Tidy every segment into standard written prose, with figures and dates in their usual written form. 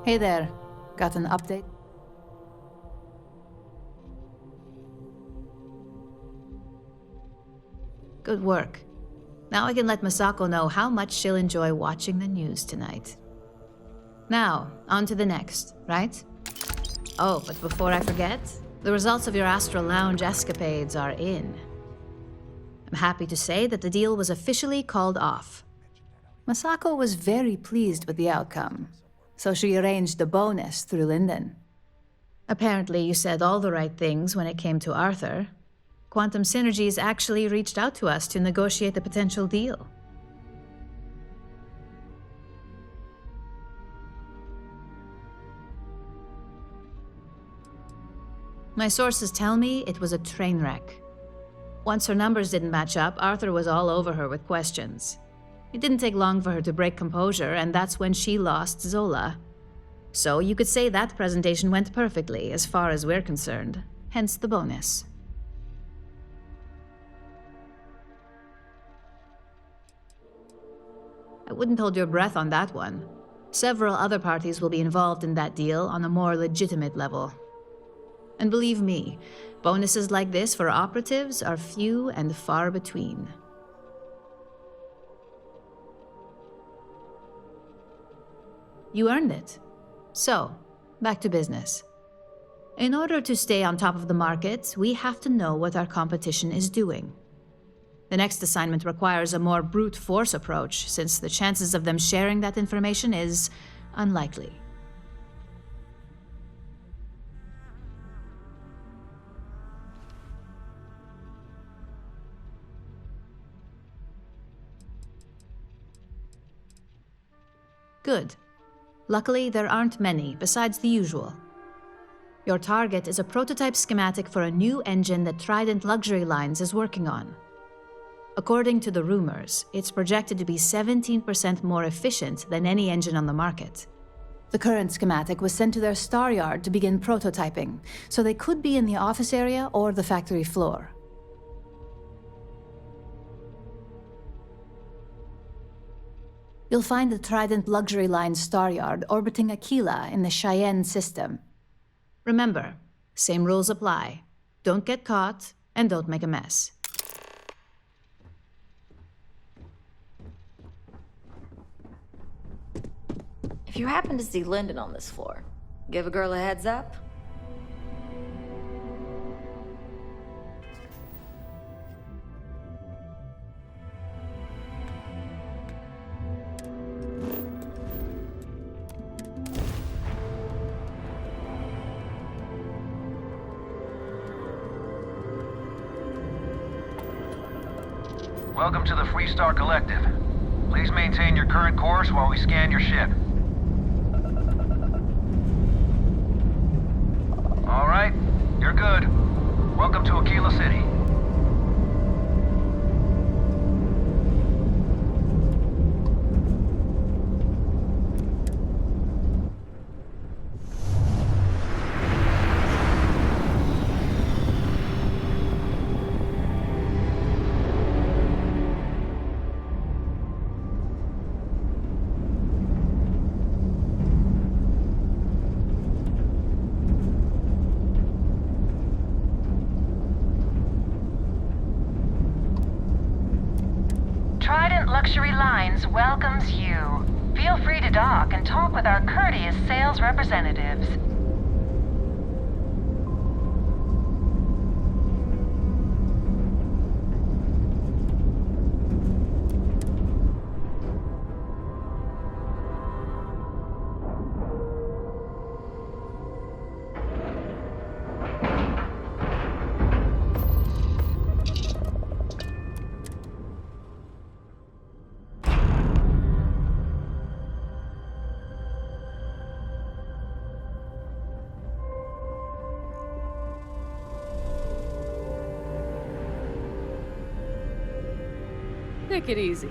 Hey there. Got an update? Good work. Now I can let Masako know how much she'll enjoy watching the news tonight. Now, on to the next, right? Oh, but before I forget, the results of your Astral Lounge escapades are in. I'm happy to say that the deal was officially called off. Masako was very pleased with the outcome, so she arranged a bonus through Linden. Apparently, you said all the right things when it came to Arthur. Quantum Synergies actually reached out to us to negotiate the potential deal. My sources tell me it was a train wreck. Once her numbers didn't match up, Arthur was all over her with questions. It didn't take long for her to break composure, and that's when she lost Zola. So you could say that presentation went perfectly, as far as we're concerned. Hence the bonus. I wouldn't hold your breath on that one. Several other parties will be involved in that deal on a more legitimate level. And believe me, bonuses like this for operatives are few and far between. You earned it. So, back to business. In order to stay on top of the market, we have to know what our competition is doing. The next assignment requires a more brute force approach, since the chances of them sharing that information is unlikely. Good. Luckily, there aren't many, besides the usual. Your target is a prototype schematic for a new engine that Trident Luxury Lines is working on. According to the rumors, it's projected to be 17% more efficient than any engine on the market. The current schematic was sent to their star yard to begin prototyping, so they could be in the office area or the factory floor. You'll find the Trident Luxury Line star yard orbiting Aquila in the Cheyenne system. Remember, same rules apply. Don't get caught, and don't make a mess. If you happen to see Lyndon on this floor, give a girl a heads up. Welcome to the Freestar Collective. Please maintain your current course while we scan your ship. All right, you're good. Welcome to Aquila City. Trident Luxury Lines welcomes you. Feel free to dock and talk with our courteous sales representatives. Take it easy.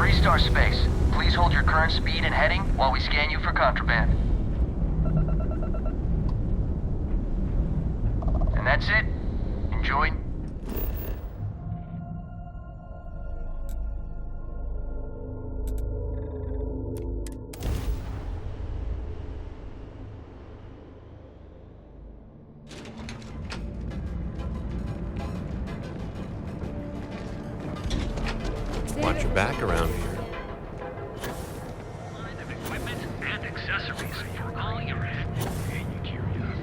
Freestar Space. Please hold your current speed and heading while we scan you for contraband. And that's it. Enjoy. Watch your back around here. Line of equipment and accessories for all your Hey, you curious?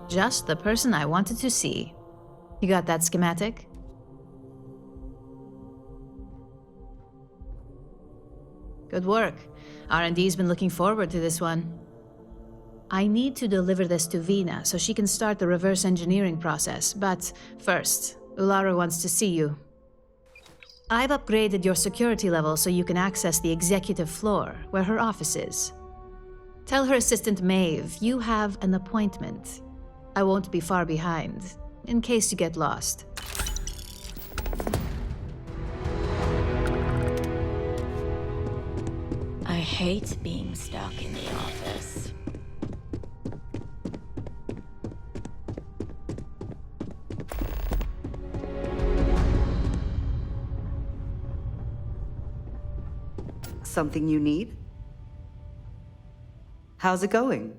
Just the person I wanted to see. You got that schematic? Good work. R&D's been looking forward to this one. I need to deliver this to Vina so she can start the reverse engineering process, but first, Ularu wants to see you. I've upgraded your security level so you can access the executive floor, where her office is. Tell her assistant Maeve you have an appointment. I won't be far behind, in case you get lost. I hate being stuck in the office. Something you need? How's it going?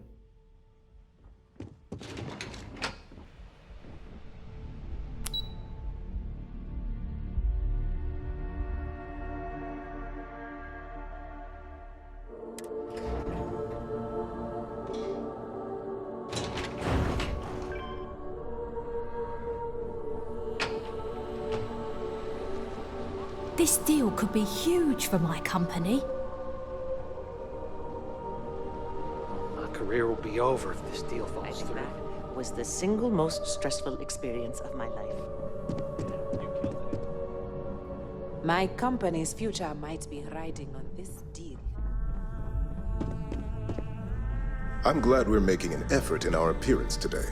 This deal could be huge for my company. My career will be over if this deal falls through. That was the single most stressful experience of my life. My company's future might be riding on this deal. I'm glad we're making an effort in our appearance today.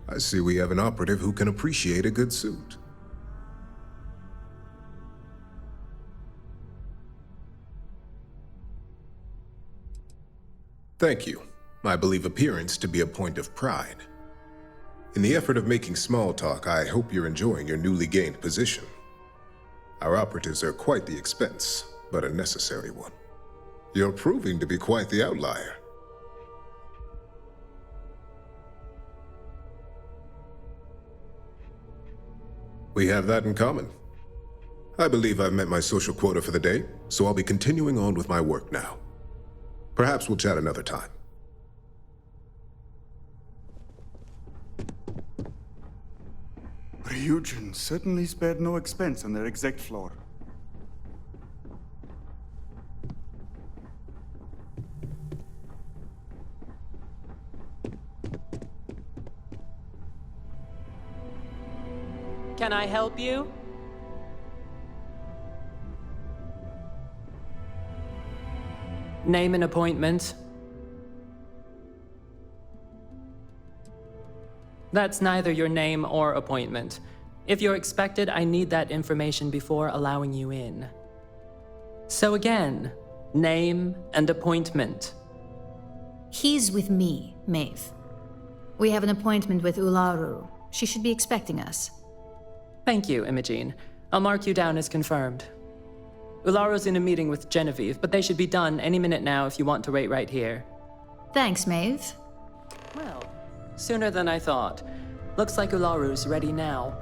I see we have an operative who can appreciate a good suit. Thank you. I believe appearance to be a point of pride. In the effort of making small talk, I hope you're enjoying your newly gained position. Our operatives are quite the expense, but a necessary one. You're proving to be quite the outlier. We have that in common. I believe I've met my social quota for the day, so I'll be continuing on with my work now. Perhaps we'll chat another time. Ryujin certainly spared no expense on their exec floor. Can I help you? Name and appointment. That's neither your name or appointment. If you're expected, I need that information before allowing you in. So again, name and appointment. He's with me, Maeve. We have an appointment with Ularu. She should be expecting us. Thank you, Imogene. I'll mark you down as confirmed. Ularu's in a meeting with Genevieve, but they should be done any minute now if you want to wait right here. Thanks, Maeve. Well, sooner than I thought. Looks like Ularu's ready now.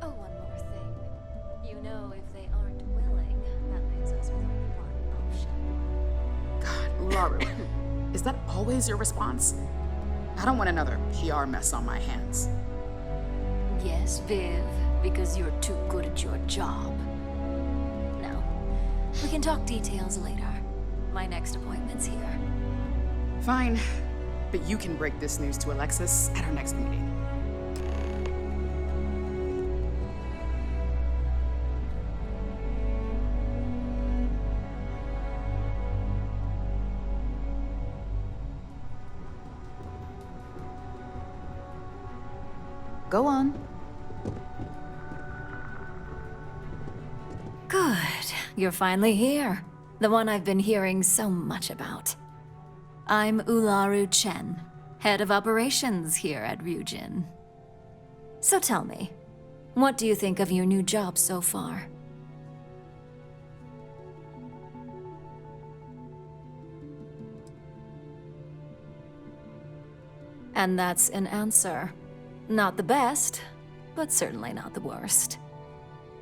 Oh, one more thing. You know, if they aren't willing, that leaves us with only one option. God, Ularu, is that always your response? I don't want another PR mess on my hands. Yes, Viv, because you're too good at your job. We can talk details later. My next appointment's here. Fine. But you can break this news to Alexis at our next meeting. Go on. Good. You're finally here. The one I've been hearing so much about. I'm Ularu Chen, head of operations here at Ryujin. So tell me, what do you think of your new job so far? And that's an answer. Not the best, but certainly not the worst.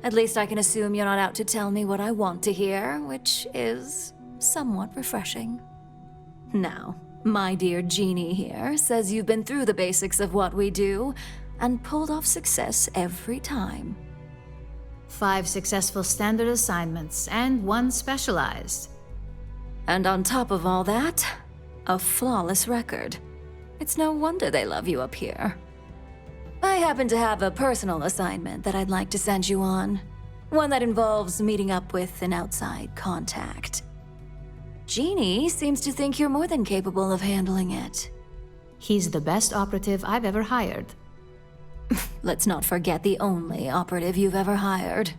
At least I can assume you're not out to tell me what I want to hear, which is somewhat refreshing. Now, my dear Jeannie here says you've been through the basics of what we do and pulled off success every time. 5 successful standard assignments and 1 specialized. And on top of all that, a flawless record. It's no wonder they love you up here. I happen to have a personal assignment that I'd like to send you on. One that involves meeting up with an outside contact. Jeannie seems to think you're more than capable of handling it. He's the best operative I've ever hired. Let's not forget the only operative you've ever hired.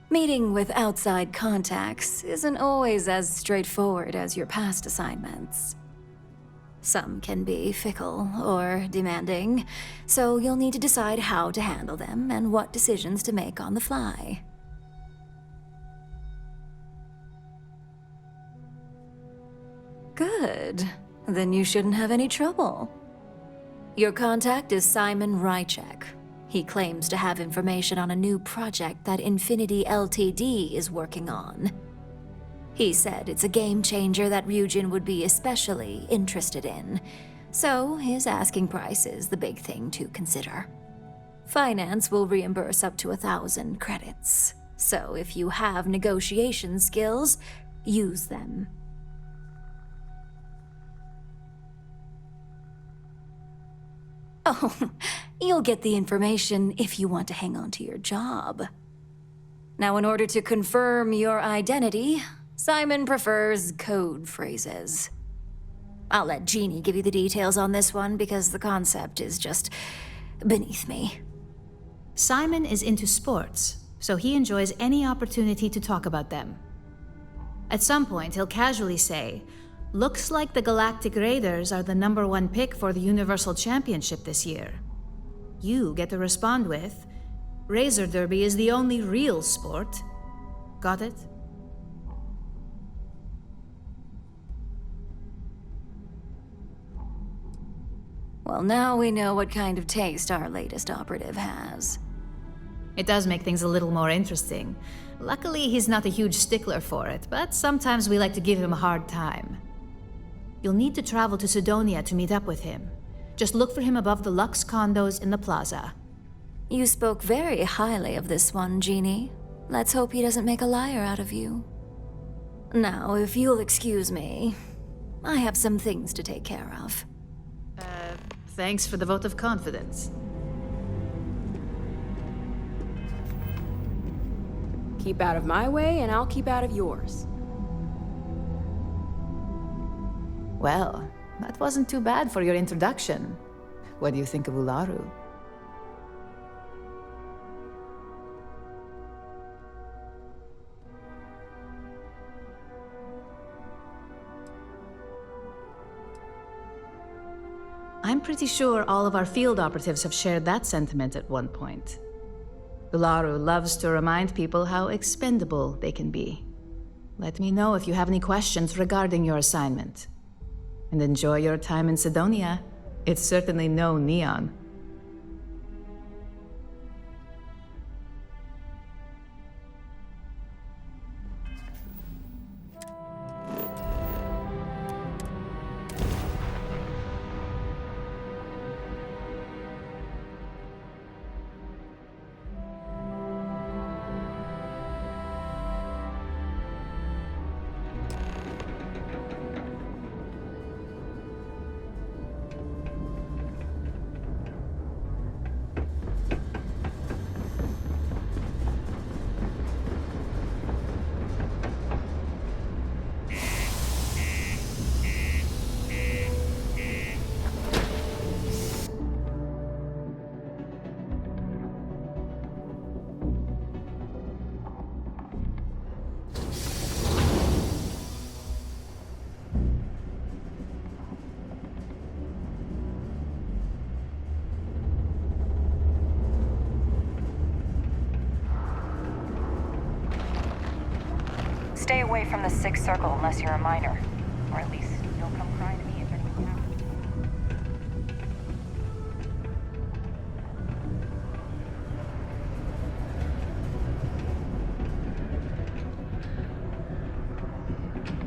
Meeting with outside contacts isn't always as straightforward as your past assignments. Some can be fickle or demanding, so you'll need to decide how to handle them and what decisions to make on the fly. Good. Then you shouldn't have any trouble. Your contact is Simon Rychek. He claims to have information on a new project that Infinity Ltd is working on. He said it's a game changer that Ryujin would be especially interested in, so his asking price is the big thing to consider. Finance will reimburse up to 1,000 credits, so if you have negotiation skills, use them. Oh, you'll get the information if you want to hang on to your job. Now, in order to confirm your identity, Simon prefers code phrases. I'll let Jeannie give you the details on this one because the concept is just beneath me. Simon is into sports, so he enjoys any opportunity to talk about them. At some point, he'll casually say, "Looks like the Galactic Raiders are the #1 pick for the Universal Championship this year." You get to respond with, "Razor Derby is the only real sport." Got it? Well, now we know what kind of taste our latest operative has. It does make things a little more interesting. Luckily, he's not a huge stickler for it, but sometimes we like to give him a hard time. You'll need to travel to Sidonia to meet up with him. Just look for him above the Lux condos in the plaza. You spoke very highly of this one, Jeannie. Let's hope he doesn't make a liar out of you. Now, if you'll excuse me, I have some things to take care of. Thanks for the vote of confidence. Keep out of my way, and I'll keep out of yours. Well, that wasn't too bad for your introduction. What do you think of Ularu? I'm pretty sure all of our field operatives have shared that sentiment at one point. Ularu loves to remind people how expendable they can be. Let me know if you have any questions regarding your assignment. And enjoy your time in Sidonia. It's certainly no Neon. Stay away from the Sixth Circle unless you're a minor. Or at least you'll come crying to me if anything happens.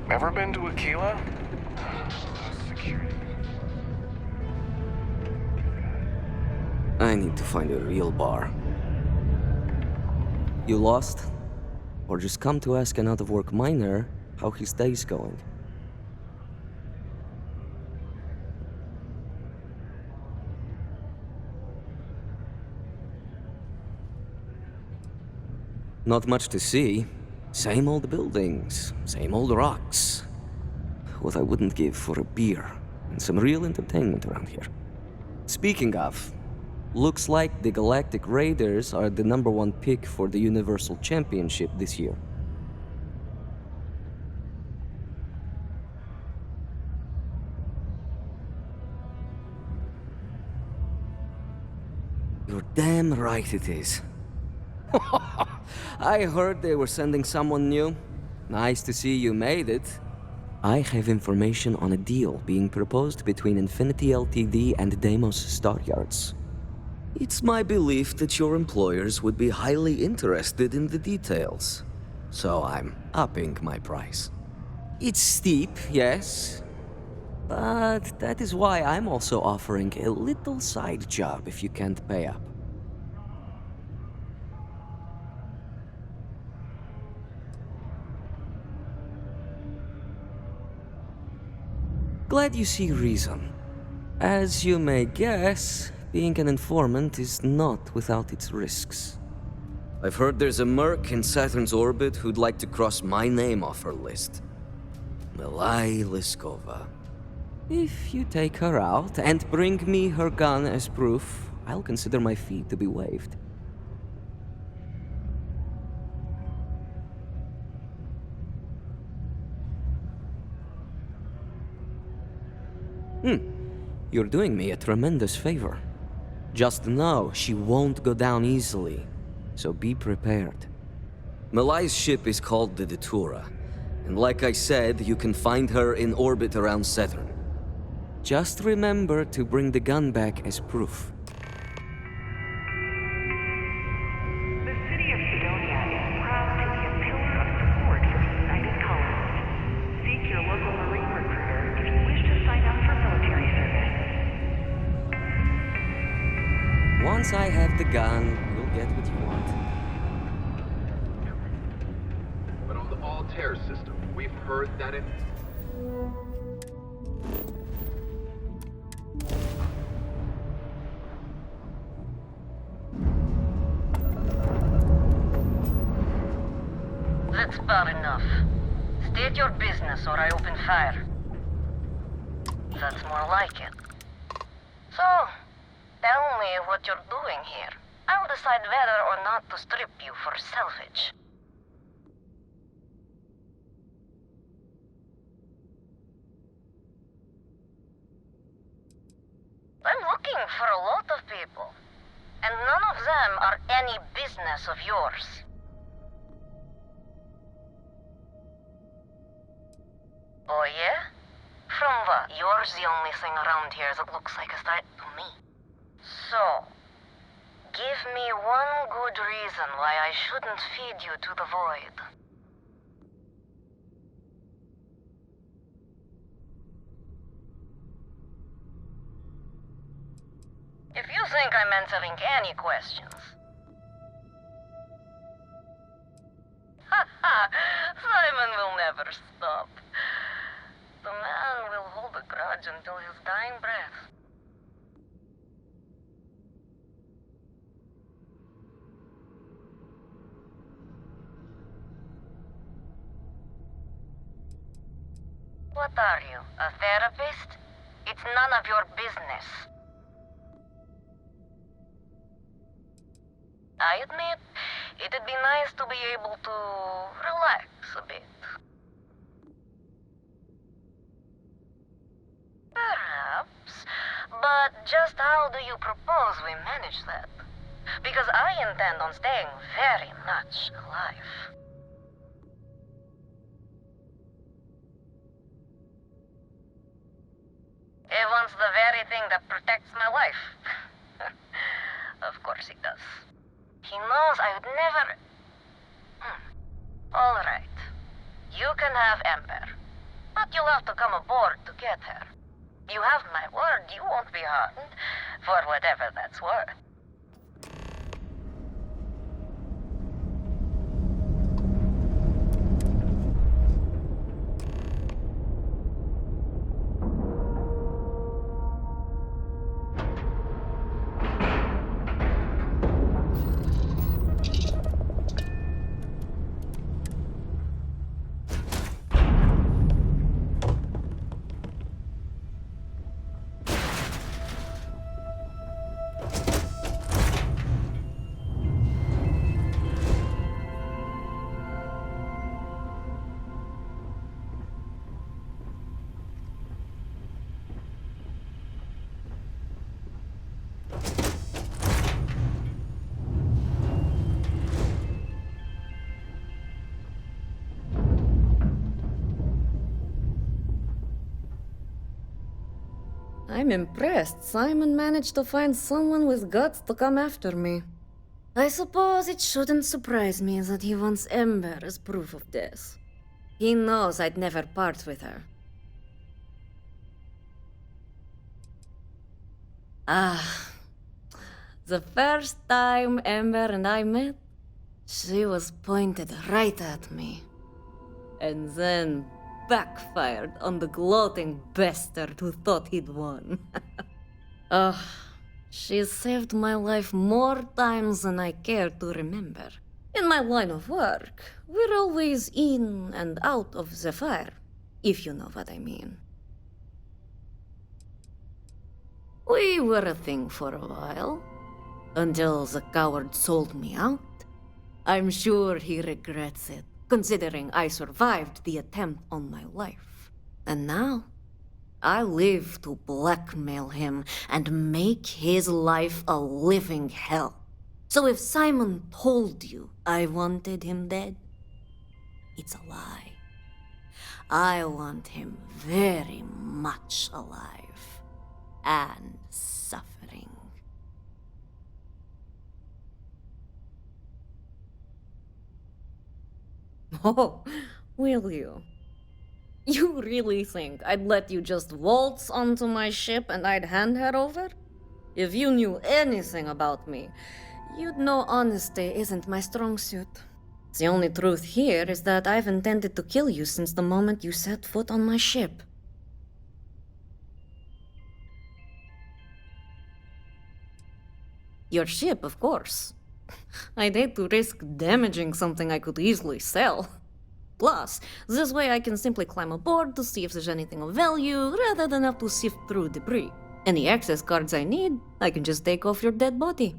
Ever been to Aquila? Security. I need to find a real bar. You lost? Or just come to ask an out-of-work miner how his day's going? Not much to see. Same old buildings, same old rocks. What I wouldn't give for a beer and some real entertainment around here. Speaking of, looks like the Galactic Raiders are the #1 pick for the Universal Championship this year. You're damn right it is. I heard they were sending someone new. Nice to see you made it. I have information on a deal being proposed between Infinity Ltd and Deimos Stockyards. It's my belief that your employers would be highly interested in the details. So I'm upping my price. It's steep, yes. But that is why I'm also offering a little side job if you can't pay up. Glad you see reason. As you may guess, being an informant is not without its risks. I've heard there's a merc in Saturn's orbit who'd like to cross my name off her list. Melai Liskova. If you take her out and bring me her gun as proof, I'll consider my fee to be waived. You're doing me a tremendous favor. Just know she won't go down easily, so be prepared. Malai's ship is called the Datura, and like I said, you can find her in orbit around Saturn. Just remember to bring the gun back as proof. The city of Sidonia is proud to be a pillar of support for the United Colonists. Seek your local Marine recruiter if you wish to sign up for military service. Once I have the gun, you'll get what you want. But on the Altair system, we've heard that it... That's far enough. State your business or I open fire. That's more like it. So, tell me what you're doing here. I'll decide whether or not to strip you for salvage. I'm looking for a lot of people, and none of them are any business of yours. Oh yeah? From what? You're the only thing around here that looks like a threat to me. So, give me one good reason why I shouldn't feed you to the void. If you think I'm answering any questions... Simon will never stop. The man will hold a grudge until his dying breath. What are you, a therapist? It's none of your business. I admit, it'd be nice to be able to relax a bit. Perhaps, but just how do you propose we manage that? Because I intend on staying very much alive. He wants the very thing that protects my life. Of course he does. He knows I would never... All right. You can have Ember. But you'll have to come aboard to get her. You have my word you won't be harmed, for whatever that's worth. I'm impressed Simon managed to find someone with guts to come after me. I suppose it shouldn't surprise me that he wants Ember as proof of this. He knows I'd never part with her. Ah, the first time Ember and I met, she was pointed right at me. And then backfired on the gloating bastard who thought he'd won. Oh, she's saved my life more times than I care to remember. In my line of work, we're always in and out of the fire, if you know what I mean. We were a thing for a while, until the coward sold me out. I'm sure he regrets it, considering I survived the attempt on my life. And now, I live to blackmail him and make his life a living hell. So if Simon told you I wanted him dead, it's a lie. I want him very much alive and suffering. Oh, will you? You really think I'd let you just waltz onto my ship and I'd hand her over? If you knew anything about me, you'd know honesty isn't my strong suit. The only truth here is that I've intended to kill you since the moment you set foot on my ship. Your ship, of course. I'd hate to risk damaging something I could easily sell. Plus, this way I can simply climb aboard to see if there's anything of value, rather than have to sift through debris. Any access cards I need, I can just take off your dead body.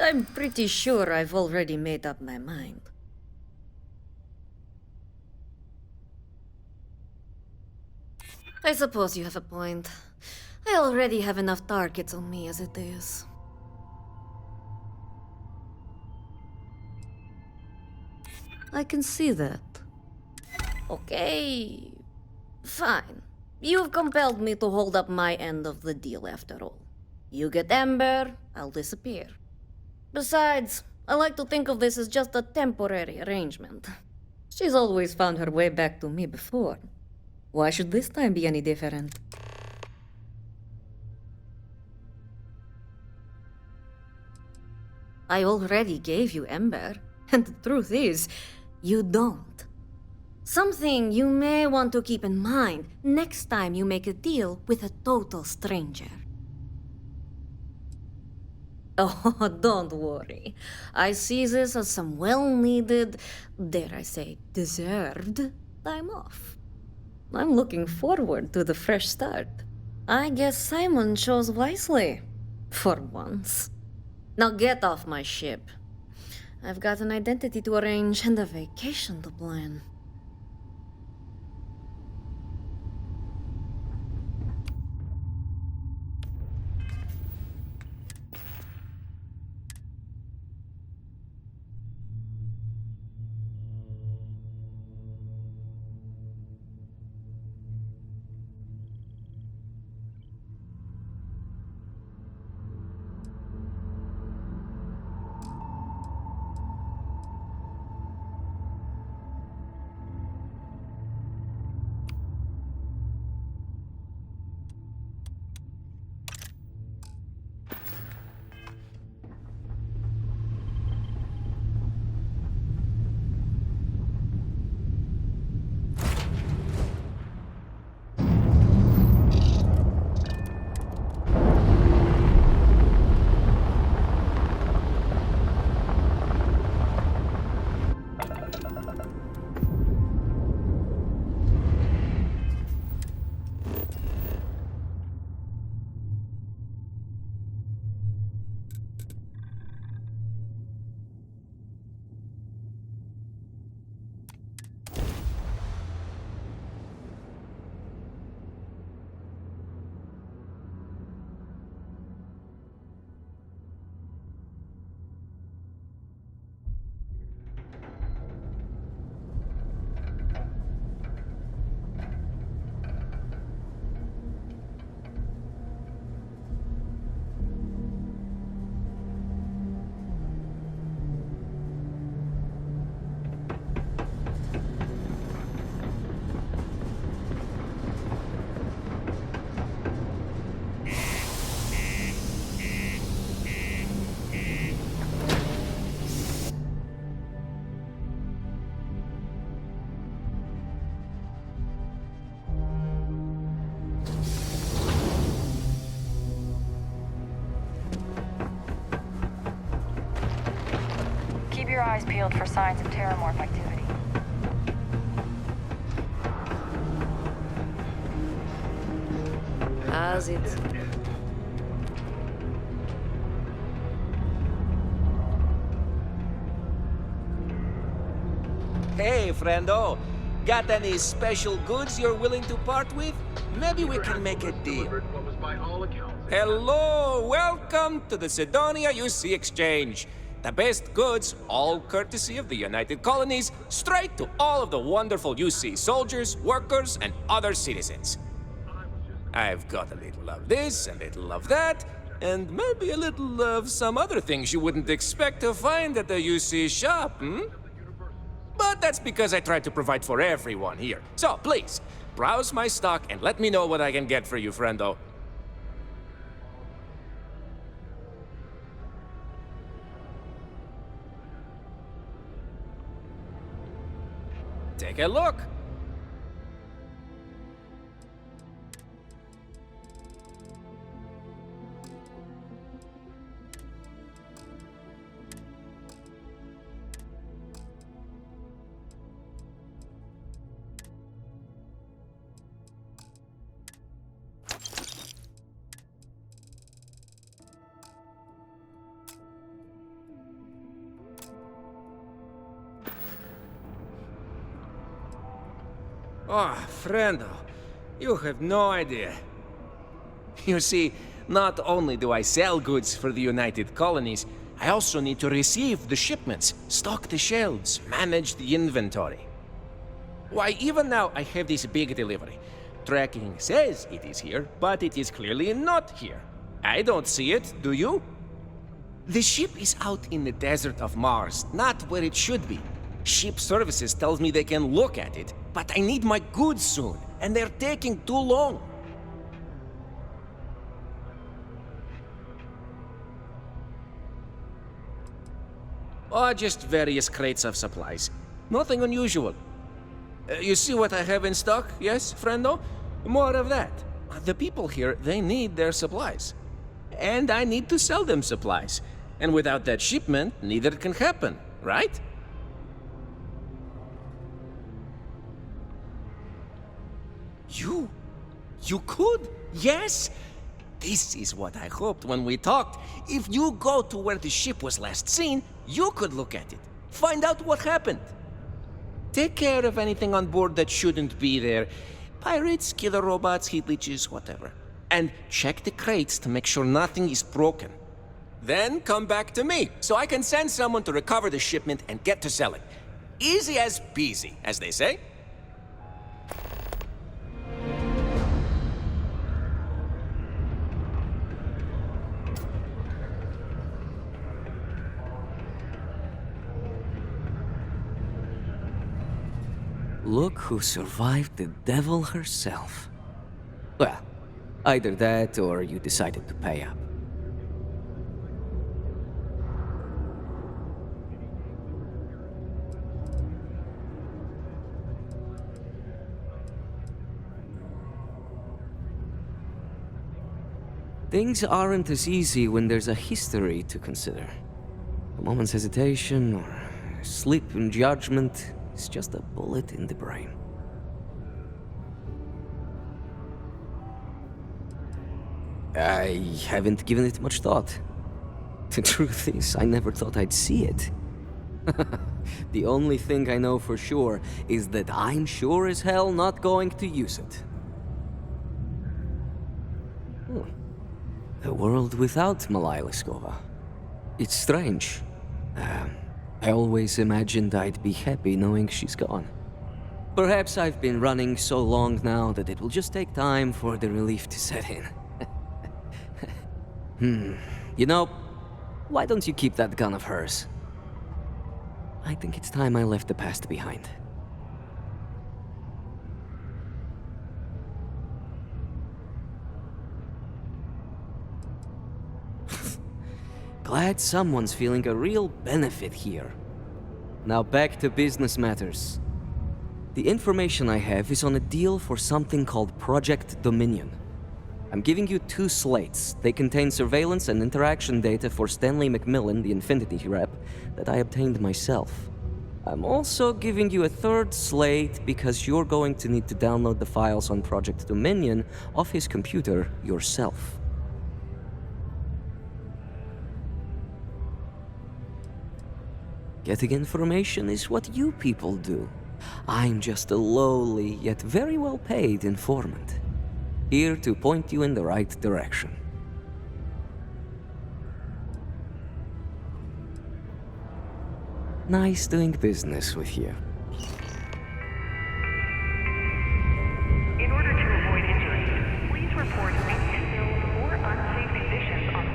I'm pretty sure I've already made up my mind. I suppose you have a point. I already have enough targets on me as it is. I can see that. Okay, fine. You've compelled me to hold up my end of the deal after all. You get Ember, I'll disappear. Besides, I like to think of this as just a temporary arrangement. She's always found her way back to me before. Why should this time be any different? I already gave you Ember, and the truth is, you don't. Something you may want to keep in mind next time you make a deal with a total stranger. Oh, don't worry. I see this as some well-needed, dare I say, deserved time off. I'm looking forward to the fresh start. I guess Simon chose wisely, for once. Now get off my ship. I've got an identity to arrange and a vacation to plan. eyes peeled for signs of terramorph activity. Has it? Hey, friendo. Got any special goods you're willing to part with? Maybe we can make a deal. Hello, welcome to the Sidonia UC Exchange. The best goods, all courtesy of the United Colonies, straight to all of the wonderful UC soldiers, workers, and other citizens. I've got a little of this, a little of that, and maybe a little of some other things you wouldn't expect to find at the UC shop, But that's because I try to provide for everyone here. So, please, browse my stock and let me know what I can get for you, friendo. Take a look. Oh, friendo, you have no idea. You see, not only do I sell goods for the United Colonies, I also need to receive the shipments, stock the shelves, manage the inventory. Why, even now I have this big delivery. Tracking says it is here, but it is clearly not here. I don't see it, do you? The ship is out in the desert of Mars, not where it should be. Ship services tells me they can look at it, but I need my goods soon, and they're taking too long. Oh, just various crates of supplies. Nothing unusual. You see what I have in stock, yes, friendo? More of that. The people here, they need their supplies. And I need to sell them supplies. And without that shipment, neither can happen, right? You could? Yes? This is what I hoped when we talked. If you go to where the ship was last seen, you could look at it. Find out what happened. Take care of anything on board that shouldn't be there. Pirates, killer robots, heat leeches, whatever. And check the crates to make sure nothing is broken. Then come back to me, so I can send someone to recover the shipment and get to selling. Easy as peasy, as they say. Look who survived the devil herself. Well, either that or you decided to pay up. Things aren't as easy when there's a history to consider. A moment's hesitation or slip in judgment is just a bullet in the brain. I haven't given it much thought. The truth is, I never thought I'd see it. The only thing I know for sure is that I'm sure as hell not going to use it. A world without Malaya Liskova. It's strange. I always imagined I'd be happy knowing she's gone. Perhaps I've been running so long now that it will just take time for the relief to set in. You know, why don't you keep that gun of hers? I think it's time I left the past behind. Glad someone's feeling a real benefit here. Now back to business matters. The information I have is on a deal for something called Project Dominion. I'm giving you 2 slates. They contain surveillance and interaction data for Stanley McMillan, the Infinity rep, that I obtained myself. I'm also giving you a 3rd slate because you're going to need to download the files on Project Dominion off his computer yourself. Getting information is what you people do. I'm just a lowly, yet very well paid informant, here to point you in the right direction. Nice doing business with you. In order to avoid injury, please report weak spills or unsafe conditions on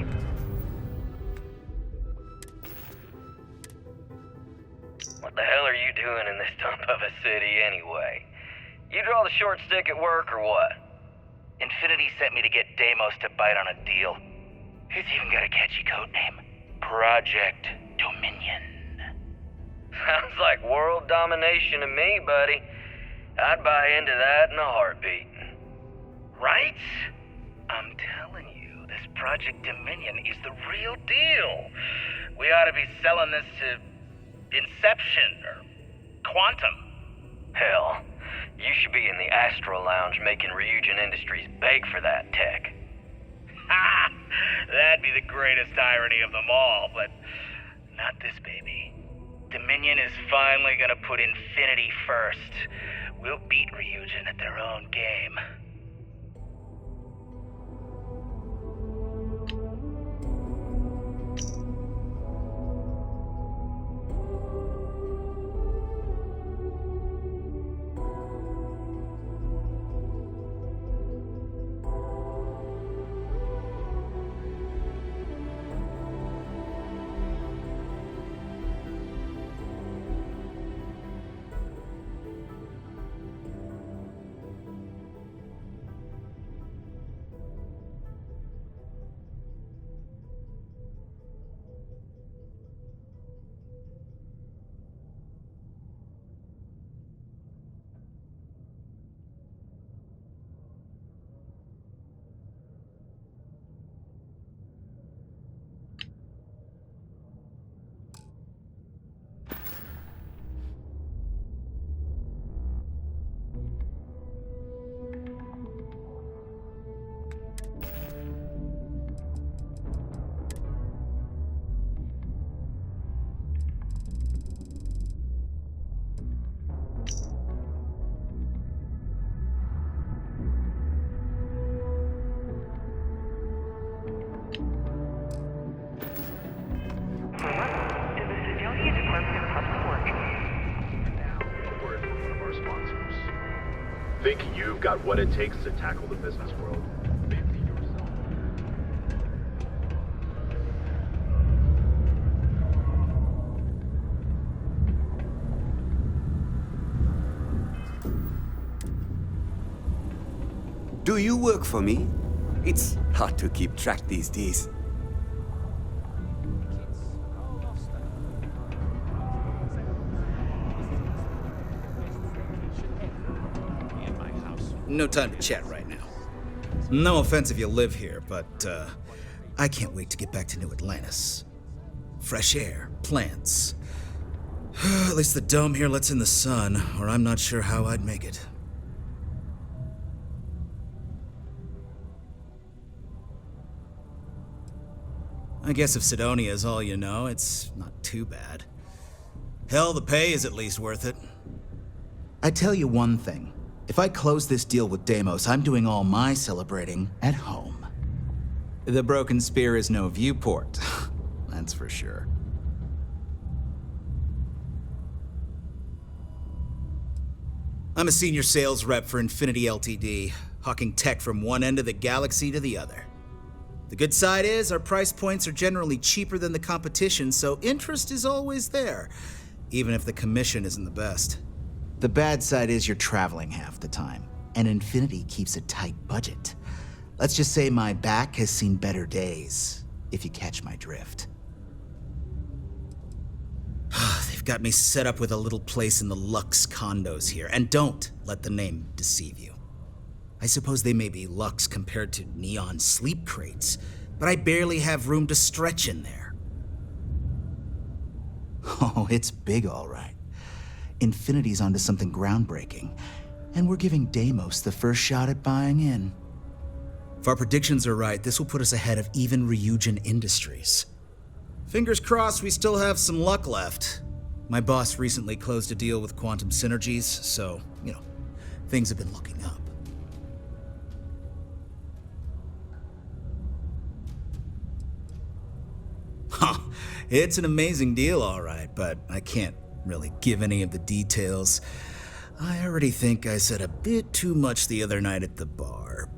What the hell are you doing in this dump of a city anyway? You draw the short stick at work or what? Infinity sent me to get Deimos to bite on a deal. He's even got a catchy code name. Project Dominion. Sounds like world domination to me, buddy. I'd buy into that in a heartbeat. Right? I'm telling you, this Project Dominion is the real deal. We ought to be selling this to Inception or Quantum. Hell, you should be in the Astro Lounge making Ryujin Industries beg for that tech. Ha! That'd be the greatest irony of them all, but not this baby. Dominion is finally gonna put Infinity first. We'll beat Ryujin at their own game. Think you've got what it takes to tackle the business world? Fancy yourself. Do you work for me? It's hard to keep track these days. No time to chat right now. No offense if you live here, but I can't wait to get back to New Atlantis. Fresh air, plants. At least the dome here lets in the sun, or I'm not sure how I'd make it. I guess if Sidonia is all you know, it's not too bad. Hell, the pay is at least worth it. I tell you one thing. If I close this deal with Deimos, I'm doing all my celebrating at home. The broken spear is no viewport, that's for sure. I'm a senior sales rep for Infinity Ltd, hawking tech from one end of the galaxy to the other. The good side is our price points are generally cheaper than the competition, so interest is always there, even if the commission isn't the best. The bad side is you're traveling half the time, and Infinity keeps a tight budget. Let's just say my back has seen better days, if you catch my drift. They've got me set up with a little place in the Lux condos here, and don't let the name deceive you. I suppose they may be luxe compared to neon sleep crates, but I barely have room to stretch in there. Oh, it's big, all right. Infinity's onto something groundbreaking, and we're giving Deimos the first shot at buying in. If our predictions are right, this will put us ahead of even Ryujin Industries. Fingers crossed we still have some luck left. My boss recently closed a deal with Quantum Synergies, so, things have been looking up. Huh, it's an amazing deal, all right, but I can't really give any of the details. I already think I said a bit too much the other night at the bar.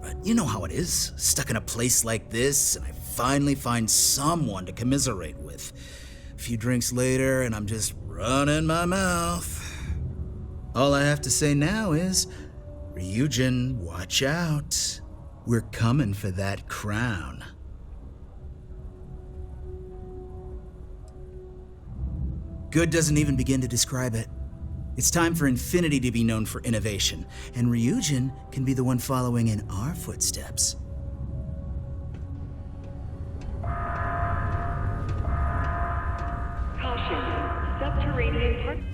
But you know how it is, stuck in a place like this, and I finally find someone to commiserate with. A few drinks later, and I'm just running my mouth. All I have to say now is, Ryujin, watch out. We're coming for that crown. Good doesn't even begin to describe it. It's time for Infinity to be known for innovation, and Ryujin can be the one following in our footsteps. Caution, subterranean particle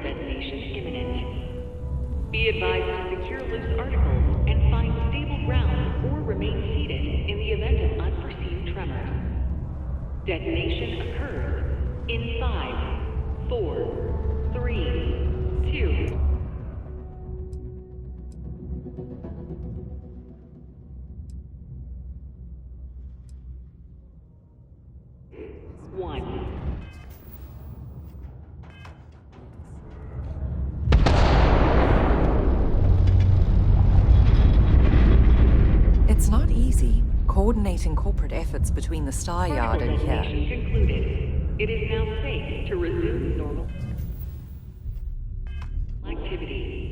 detonation imminent. Be advised to secure loose articles and find stable ground or remain seated in the event of unforeseen tremors. Detonation occurs in 5, 4, 3, 2. It's not easy coordinating corporate efforts between the Star Yard and here. Concluded. It is now safe to resume normal activity.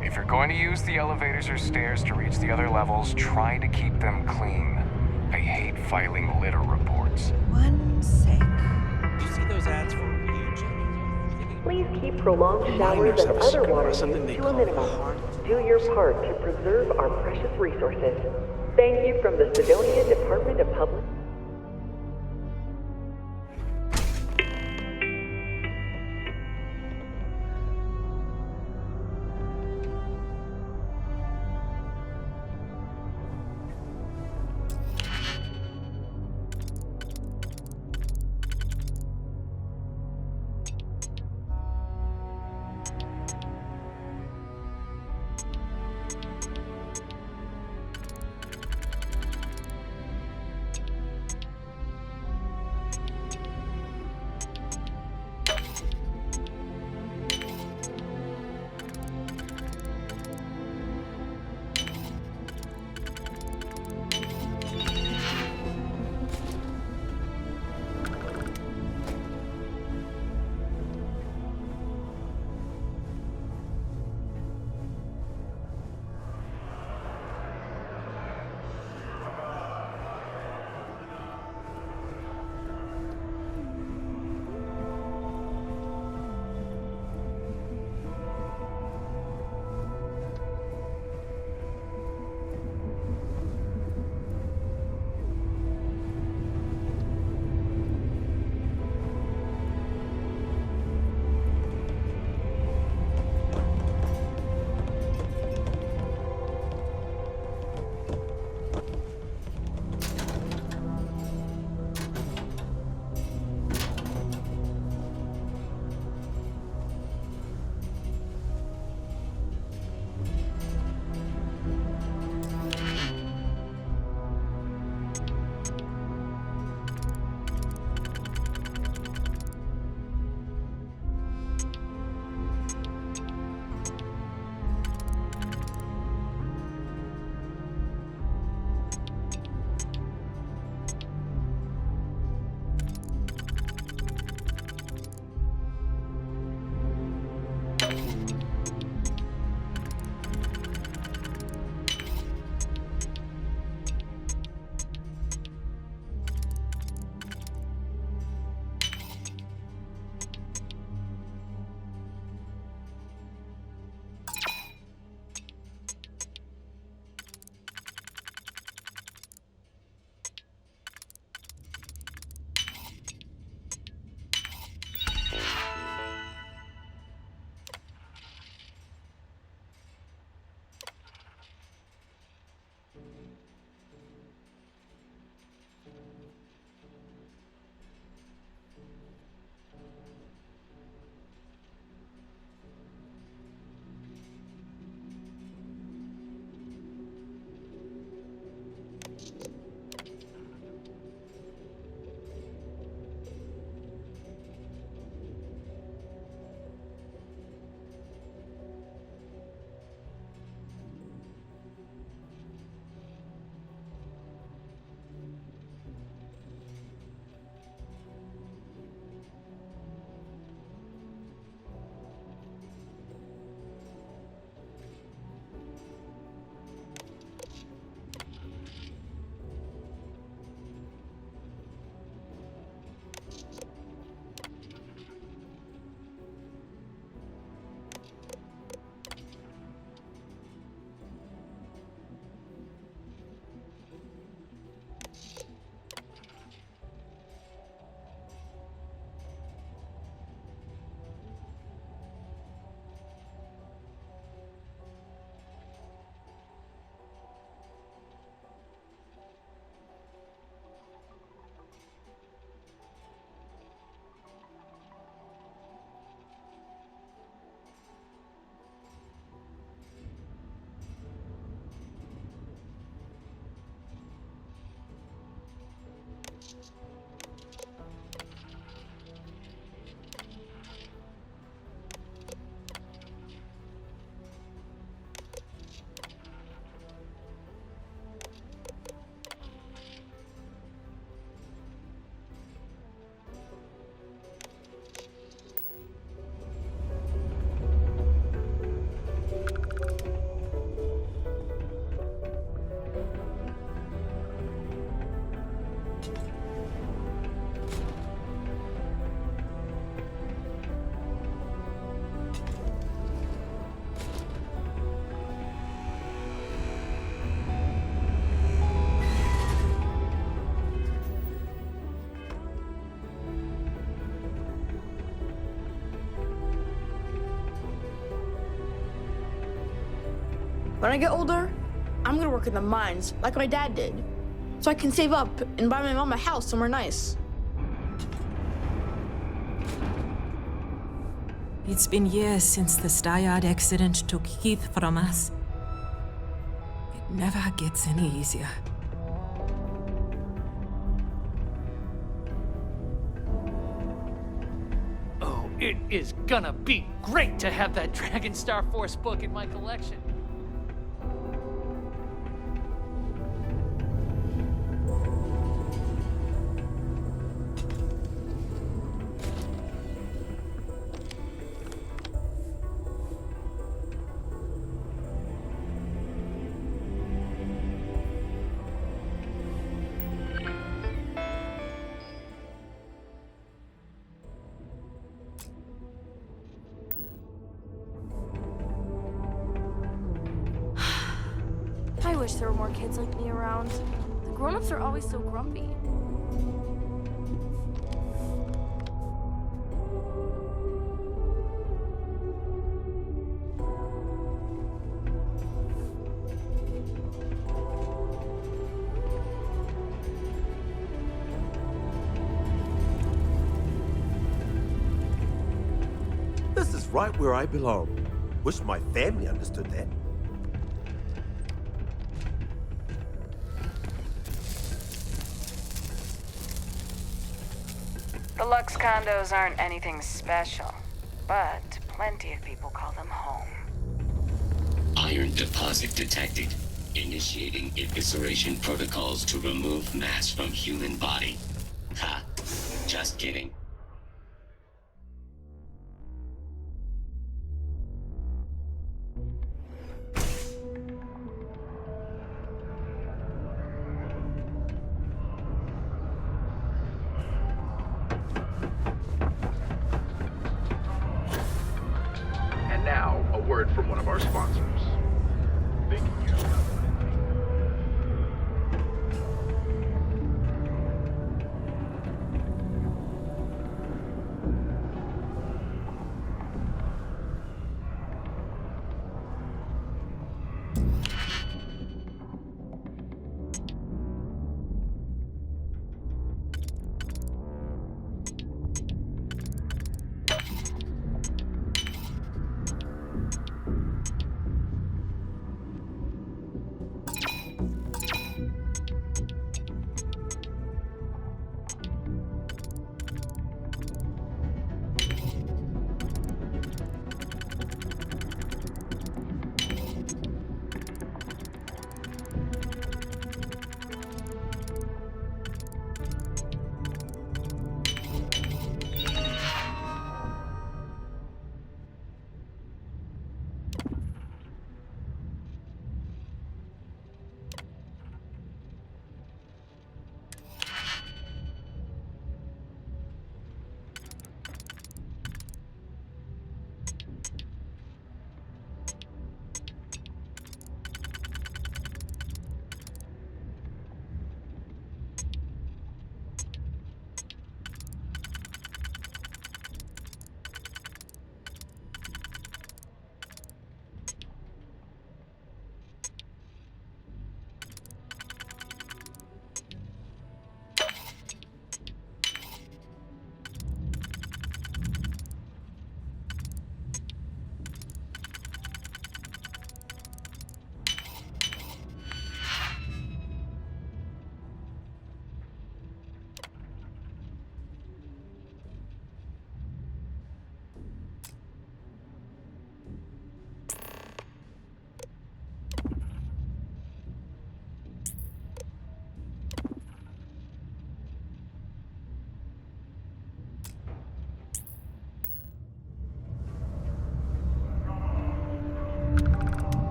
If you're going to use the elevators or stairs to reach the other levels, try to keep them clean. I hate filing litter reports. One sec. You see those ads for Ryujin? Please keep prolonged showers and other water use to a minimum. Do your part to preserve our precious resources. Thank you from the Sidonia Department of Public... When I get older, I'm gonna work in the mines like my dad did, so I can save up and buy my mom a house somewhere nice. It's been years since the Steyard accident took Keith from us. It never gets any easier. Oh, it is gonna be great to have that Dragon Star Force book in my collection. I wish there were more kids like me around. The grown-ups are always so grumpy. This is right where I belong. Wish my family understood that. The Lux condos aren't anything special, but plenty of people call them home. Iron deposit detected. Initiating evisceration protocols to remove mass from human body. Ha. Just kidding. And now, a word from one of our sponsors. Thinking you got what it takes.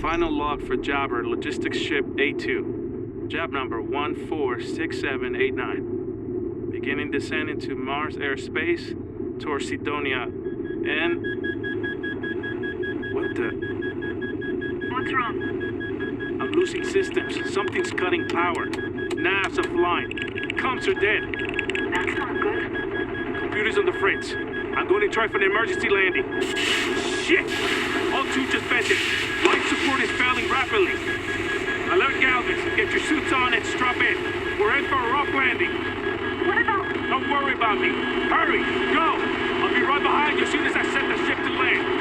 Final log for Jobber, logistics ship A2. Job number 146789. Beginning descent into Mars airspace towards Sidonia. And... What the? What's wrong? I'm losing systems. Something's cutting power. Nav's offline. Comms are dead. That's not good. Computer's on the fritz. I'm going to try for an emergency landing. Shit! All two just vented. Life support is failing rapidly. Alert Galvez. Get your suits on and strap in. We're in for a rough landing. What about... Don't worry about me. Hurry! Go! I'll be right behind you as soon as I set the ship to land.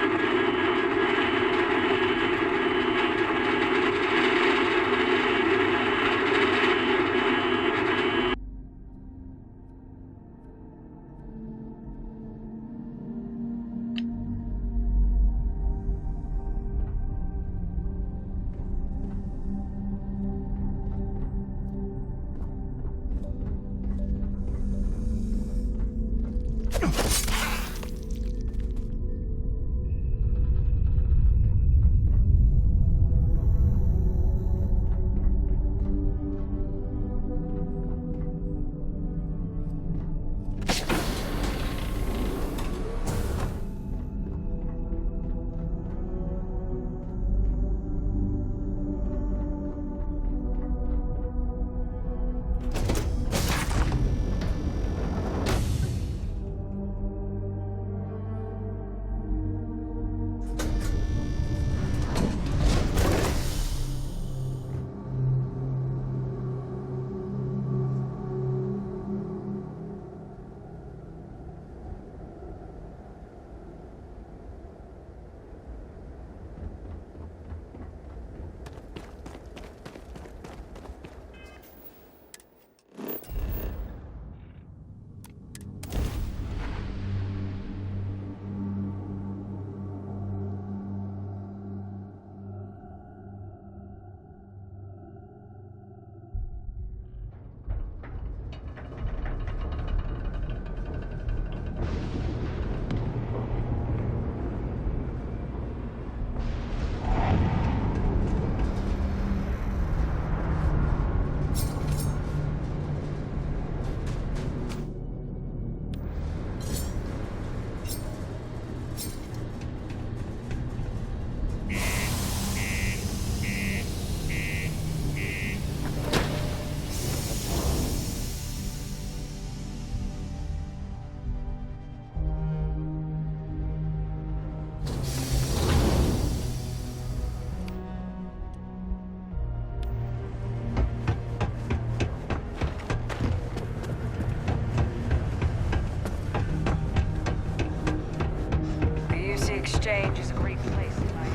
Exchange is a great place to buy.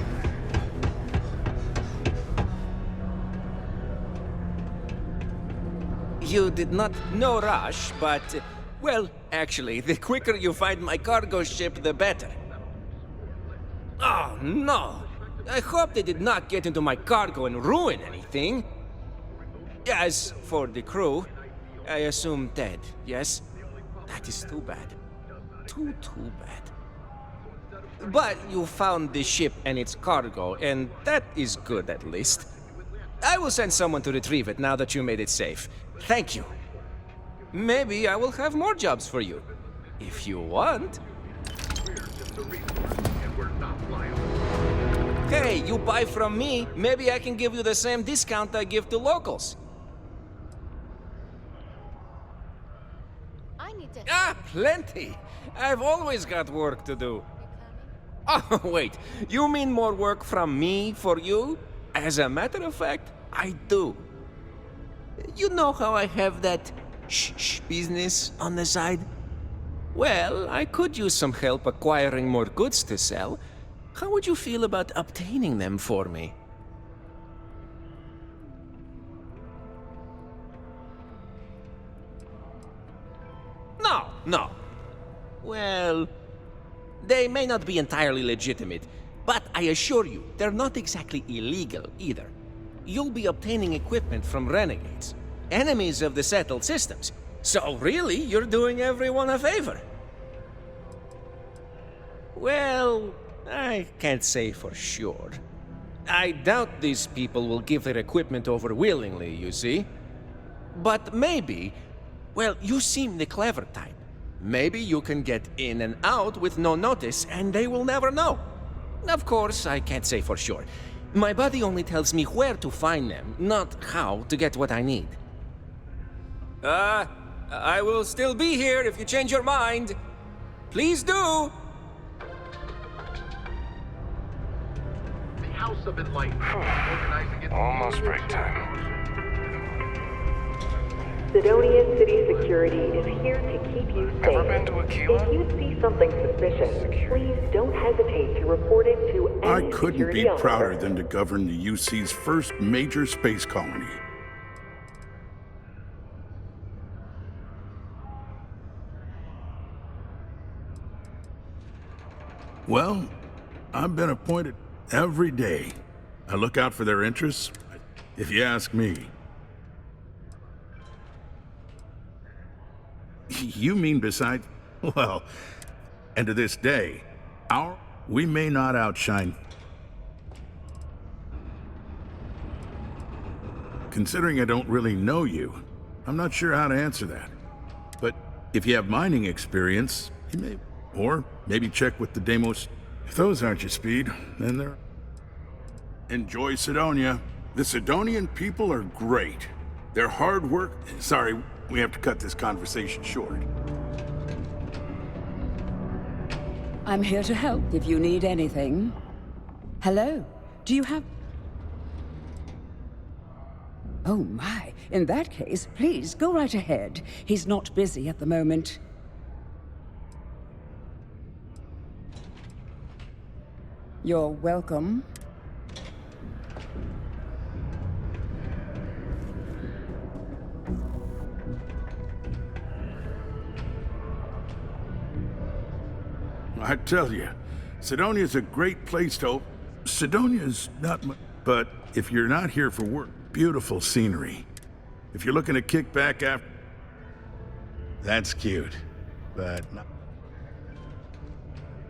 You did not... No rush, but... well, actually, the quicker you find my cargo ship, the better. Oh, no! I hope they did not get into my cargo and ruin anything. As for the crew, I assume dead, yes? That is too bad. Too bad. But you found the ship and its cargo, and that is good at least. I will send someone to retrieve it now that you made it safe. Thank you. Maybe I will have more jobs for you. If you want. Hey, you buy from me, maybe I can give you the same discount I give to locals. Plenty. I've always got work to do. Oh, wait. You mean more work from me for you? As a matter of fact, I do. You know how I have that shh business on the side? Well, I could use some help acquiring more goods to sell. How would you feel about obtaining them for me? No. Well, they may not be entirely legitimate, but I assure you, they're not exactly illegal either. You'll be obtaining equipment from renegades, enemies of the settled systems. So really, you're doing everyone a favor. Well, I can't say for sure. I doubt these people will give their equipment over willingly, you see. But maybe, well, you seem the clever type. Maybe you can get in and out with no notice, and they will never know. Of course, I can't say for sure. My buddy only tells me where to find them, not how to get what I need. I will still be here if you change your mind. Please do! The House of Enlightenment organizing its... Almost break time. Sidonia City Security is here to keep you safe. Ever been to Aquila? If you see something suspicious, please don't hesitate to report it to any I couldn't security be officer. prouder than to govern the UC's first major space colony. Well, I've been appointed every day. I look out for their interests, if you ask me. You mean besides? Well, and to this day, we may not outshine. Considering I don't really know you, I'm not sure how to answer that. But if you have mining experience, you may, or maybe check with the Deimos. If those aren't your speed, then they're... Enjoy Sidonia. The Sidonian people are great. Their hard work... Sorry, we have to cut this conversation short. I'm here to help if you need anything. Hello? Do you have... Oh my, in that case, please go right ahead. He's not busy at the moment. You're welcome. I tell you, Sidonia's a great place to... Sidonia's not much... But if you're not here for work, beautiful scenery. If you're looking to kick back after... That's cute, but... Not...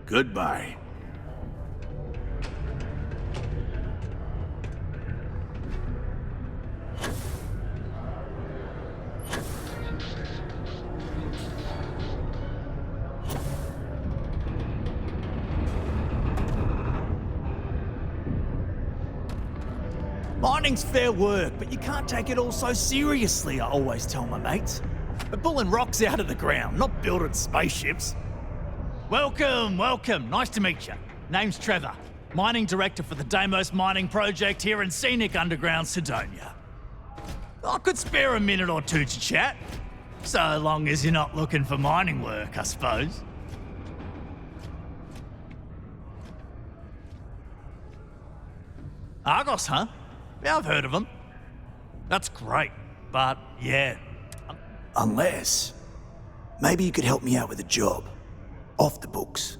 Goodbye. Mining's fair work, but you can't take it all so seriously, I always tell my mates. We're pulling rocks out of the ground, not building spaceships. Welcome, welcome. Nice to meet you. Name's Trevor, mining director for the Deimos mining project here in scenic underground Sidonia. I could spare a minute or two to chat, so long as you're not looking for mining work, I suppose. Argos, huh? Yeah, I've heard of them. That's great, but yeah. Unless, maybe you could help me out with a job. Off the books.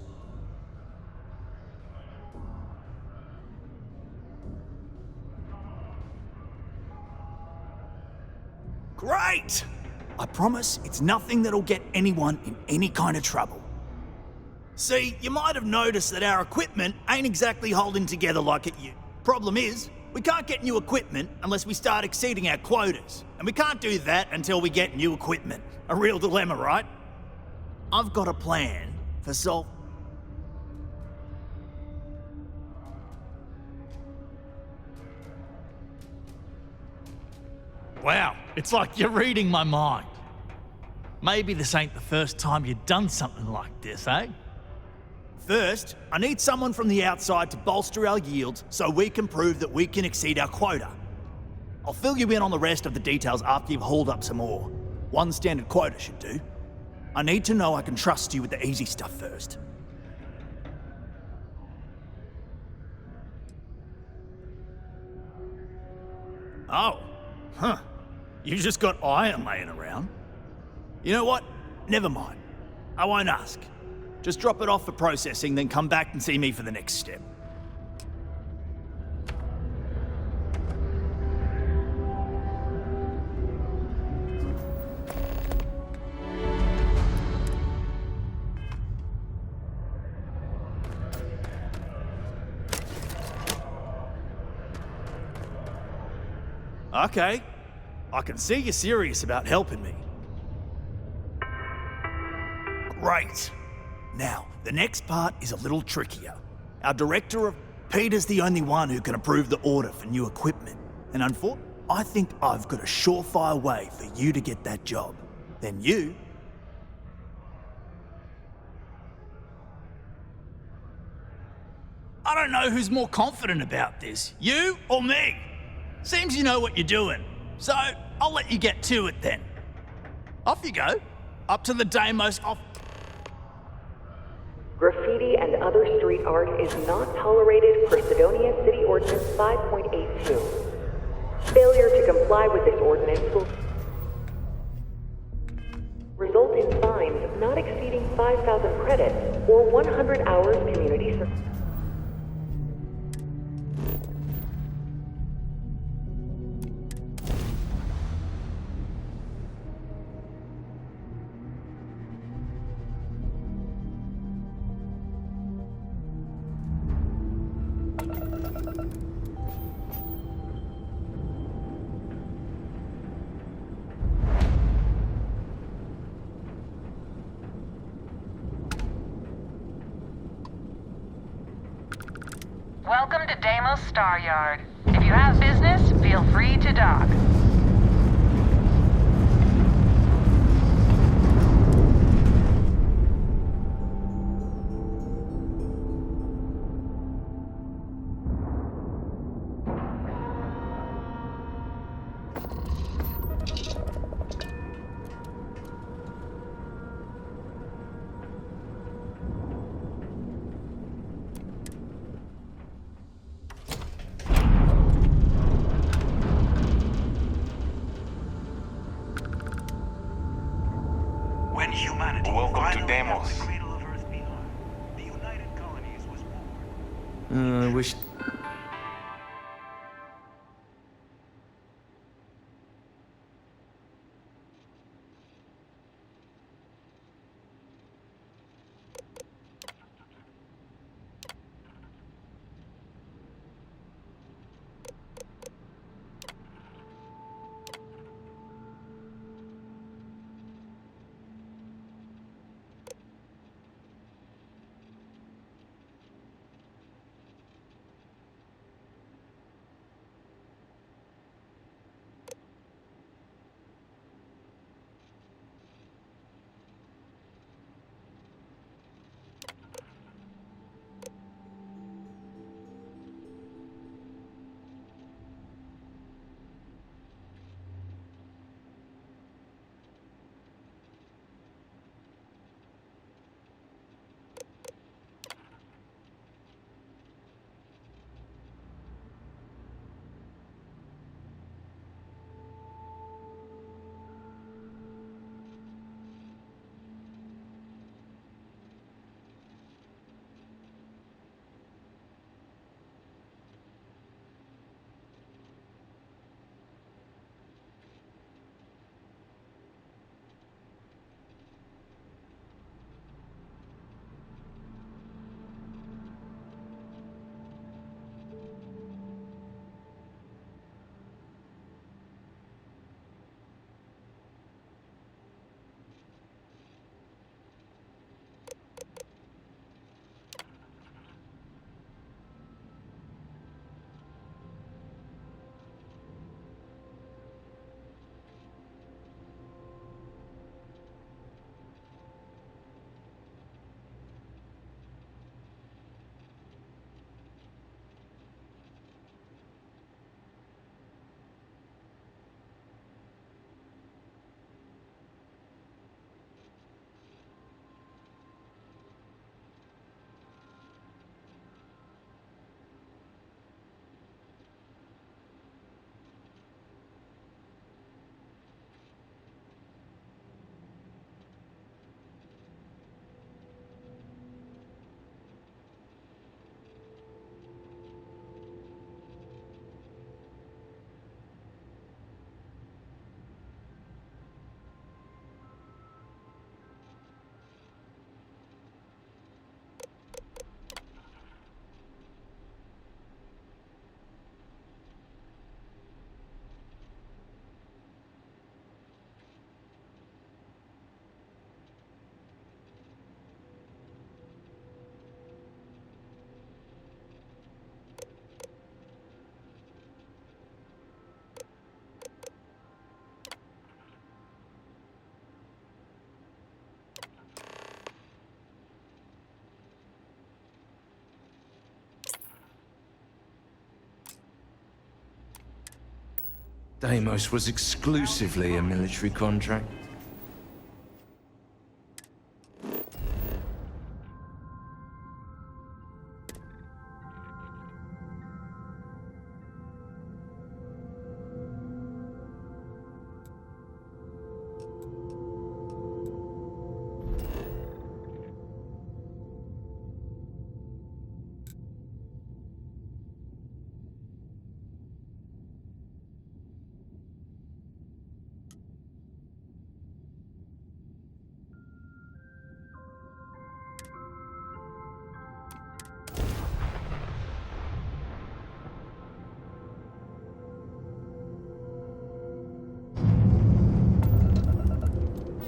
Great! I promise it's nothing that'll get anyone in any kind of trouble. See, you might have noticed that our equipment ain't exactly holding together like it used. Problem is, we can't get new equipment unless we start exceeding our quotas. And we can't do that until we get new equipment. A real dilemma, right? I've got a plan for Wow, it's like you're reading my mind. Maybe this ain't the first time you've done something like this, eh? First, I need someone from the outside to bolster our yields so we can prove that we can exceed our quota. I'll fill you in on the rest of the details after you've hauled up some more. One standard quota should do. I need to know I can trust you with the easy stuff first. Oh, huh. You just got iron laying around. You know what? Never mind. I won't ask. Just drop it off for processing, then come back and see me for the next step. Okay. I can see you're serious about helping me. Great. Now, the next part is a little trickier. Our director of... Peter's the only one who can approve the order for new equipment. And unfortunately, I think I've got a surefire way for you to get that job. Then you... I don't know who's more confident about this, you or me. Seems you know what you're doing. So, I'll let you get to it then. Off you go. Up to the Deimos off... Graffiti and other street art is not tolerated per Sidonia City Ordinance 5.82. Failure to comply with this ordinance will result in fines not exceeding 5,000 credits or 100 hours community service. Welcome to Deimos Star Yard. If you have business, feel free to dock. Welcome to Deimos. I wish... Deimos was exclusively a military contract.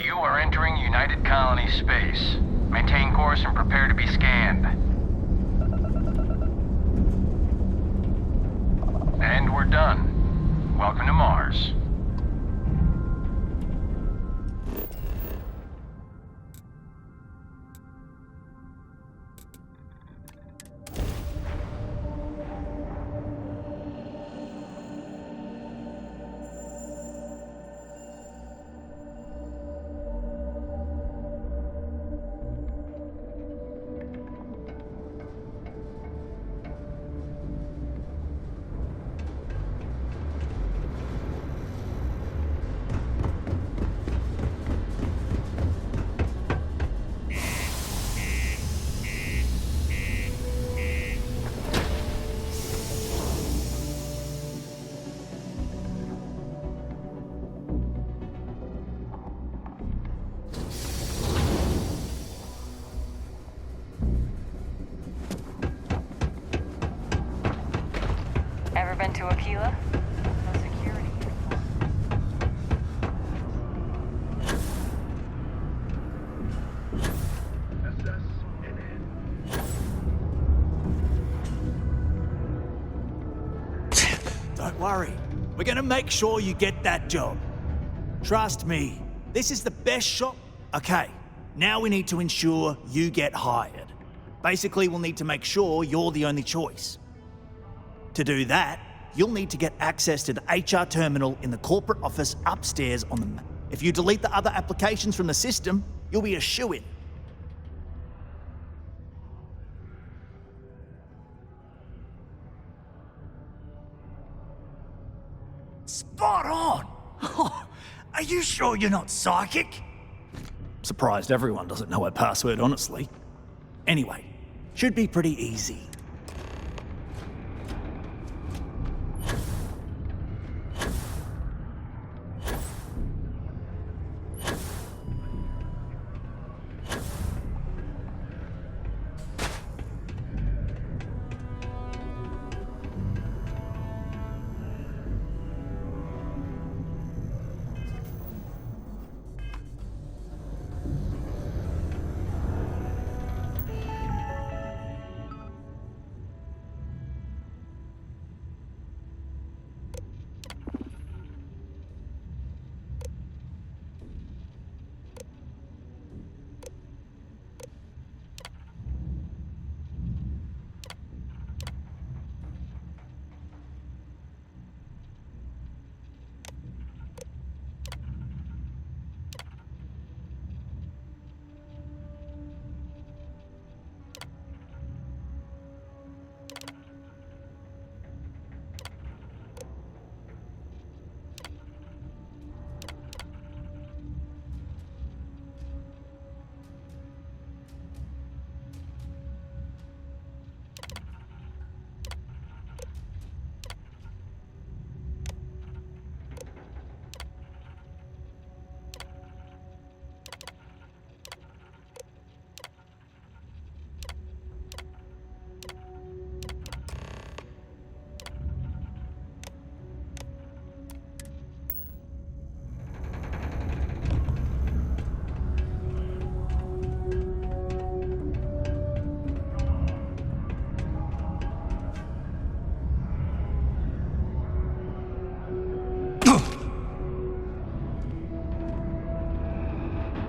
You are entering United Colony space. Maintain course and prepare to be scanned. And we're done. Welcome to Mars. Ever been to Aquila? No security. Don't worry. We're gonna make sure you get that job. Trust me, this is the best shot. Okay, now we need to ensure you get hired. Basically, we'll need to make sure you're the only choice. To do that, you'll need to get access to the HR terminal in the corporate office upstairs on the map. If you delete the other applications from the system, you'll be a shoo-in. Spot on! Are you sure you're not psychic? Surprised everyone doesn't know her password, honestly. Anyway, should be pretty easy.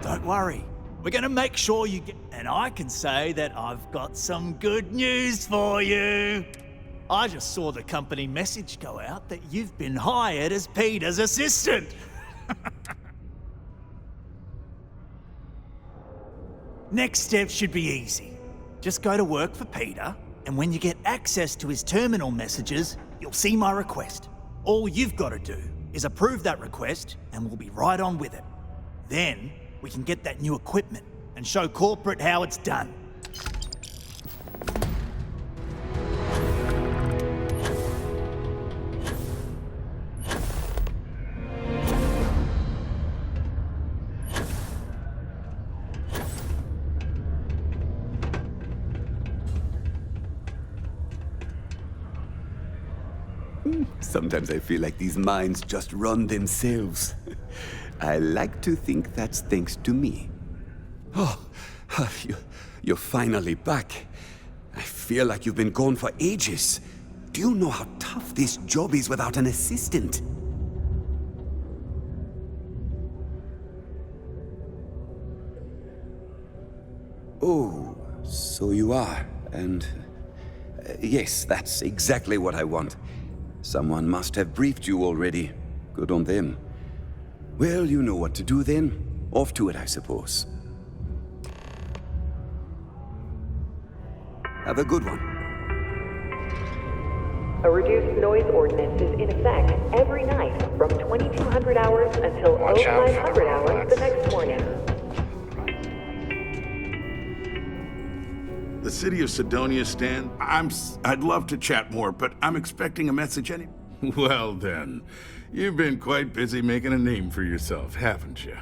Don't worry. We're gonna make sure you get... And I can say that I've got some good news for you. I just saw the company message go out that you've been hired as Peter's assistant. Next step should be easy. Just go to work for Peter, and when you get access to his terminal messages, you'll see my request. All you've got to do is approve that request, and we'll be right on with it. Then, we can get that new equipment and show corporate how it's done. Sometimes I feel like these mines just run themselves. I like to think that's thanks to me. Oh, you're finally back. I feel like you've been gone for ages. Do you know how tough this job is without an assistant? Oh, so you are, and... yes, that's exactly what I want. Someone must have briefed you already. Good on them. Well, you know what to do then. Off to it, I suppose. Have a good one. A reduced noise ordinance is in effect every night from 2200 hours until 0900 hours the next morning. The city of Sidonia, Stan? I'd love to chat more, but I'm expecting a message any... Well then, you've been quite busy making a name for yourself, haven't you?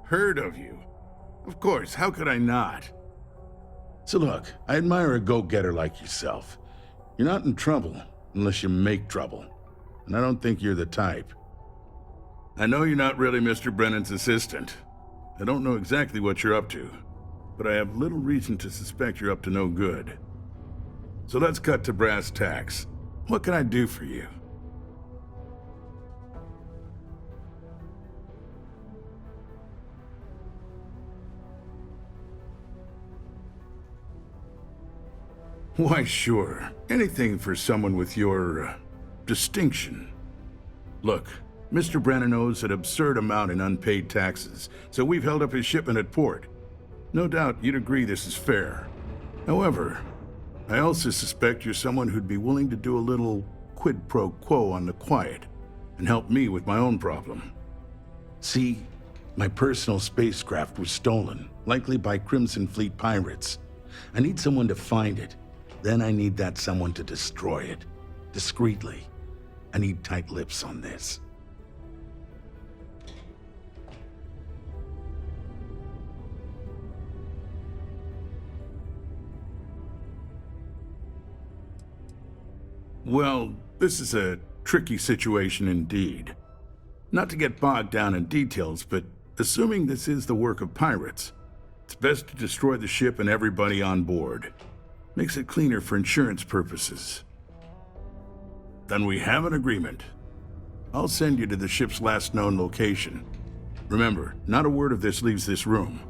Heard of you. Of course, how could I not? So look, I admire a go-getter like yourself. You're not in trouble unless you make trouble. And I don't think you're the type. I know you're not really Mr. Brennan's assistant. I don't know exactly what you're up to, but I have little reason to suspect you're up to no good. So let's cut to brass tacks. What can I do for you? Why, sure. Anything for someone with your, distinction. Look, Mr. Brennan owes an absurd amount in unpaid taxes, so we've held up his shipment at port. No doubt you'd agree this is fair. However, I also suspect you're someone who'd be willing to do a little quid pro quo on the quiet and help me with my own problem. See, my personal spacecraft was stolen, likely by Crimson Fleet pirates. I need someone to find it. Then I need that someone to destroy it. Discreetly. I need tight lips on this. Well, this is a tricky situation indeed. Not to get bogged down in details, but assuming this is the work of pirates, it's best to destroy the ship and everybody on board. Makes it cleaner for insurance purposes. Then we have an agreement. I'll send you to the ship's last known location. Remember, not a word of this leaves this room.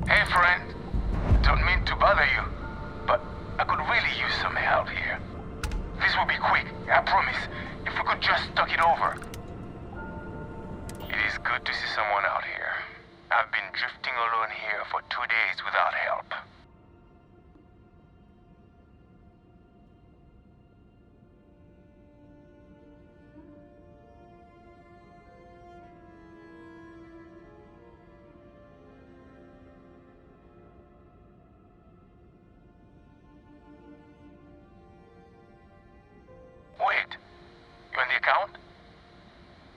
Hey, friend. Don't mean to bother you, but I could really use some help here. This will be quick, I promise. If we could just talk it over. It is good to see someone out here. I've been drifting alone here for 2 days without help. Wait, you on the account?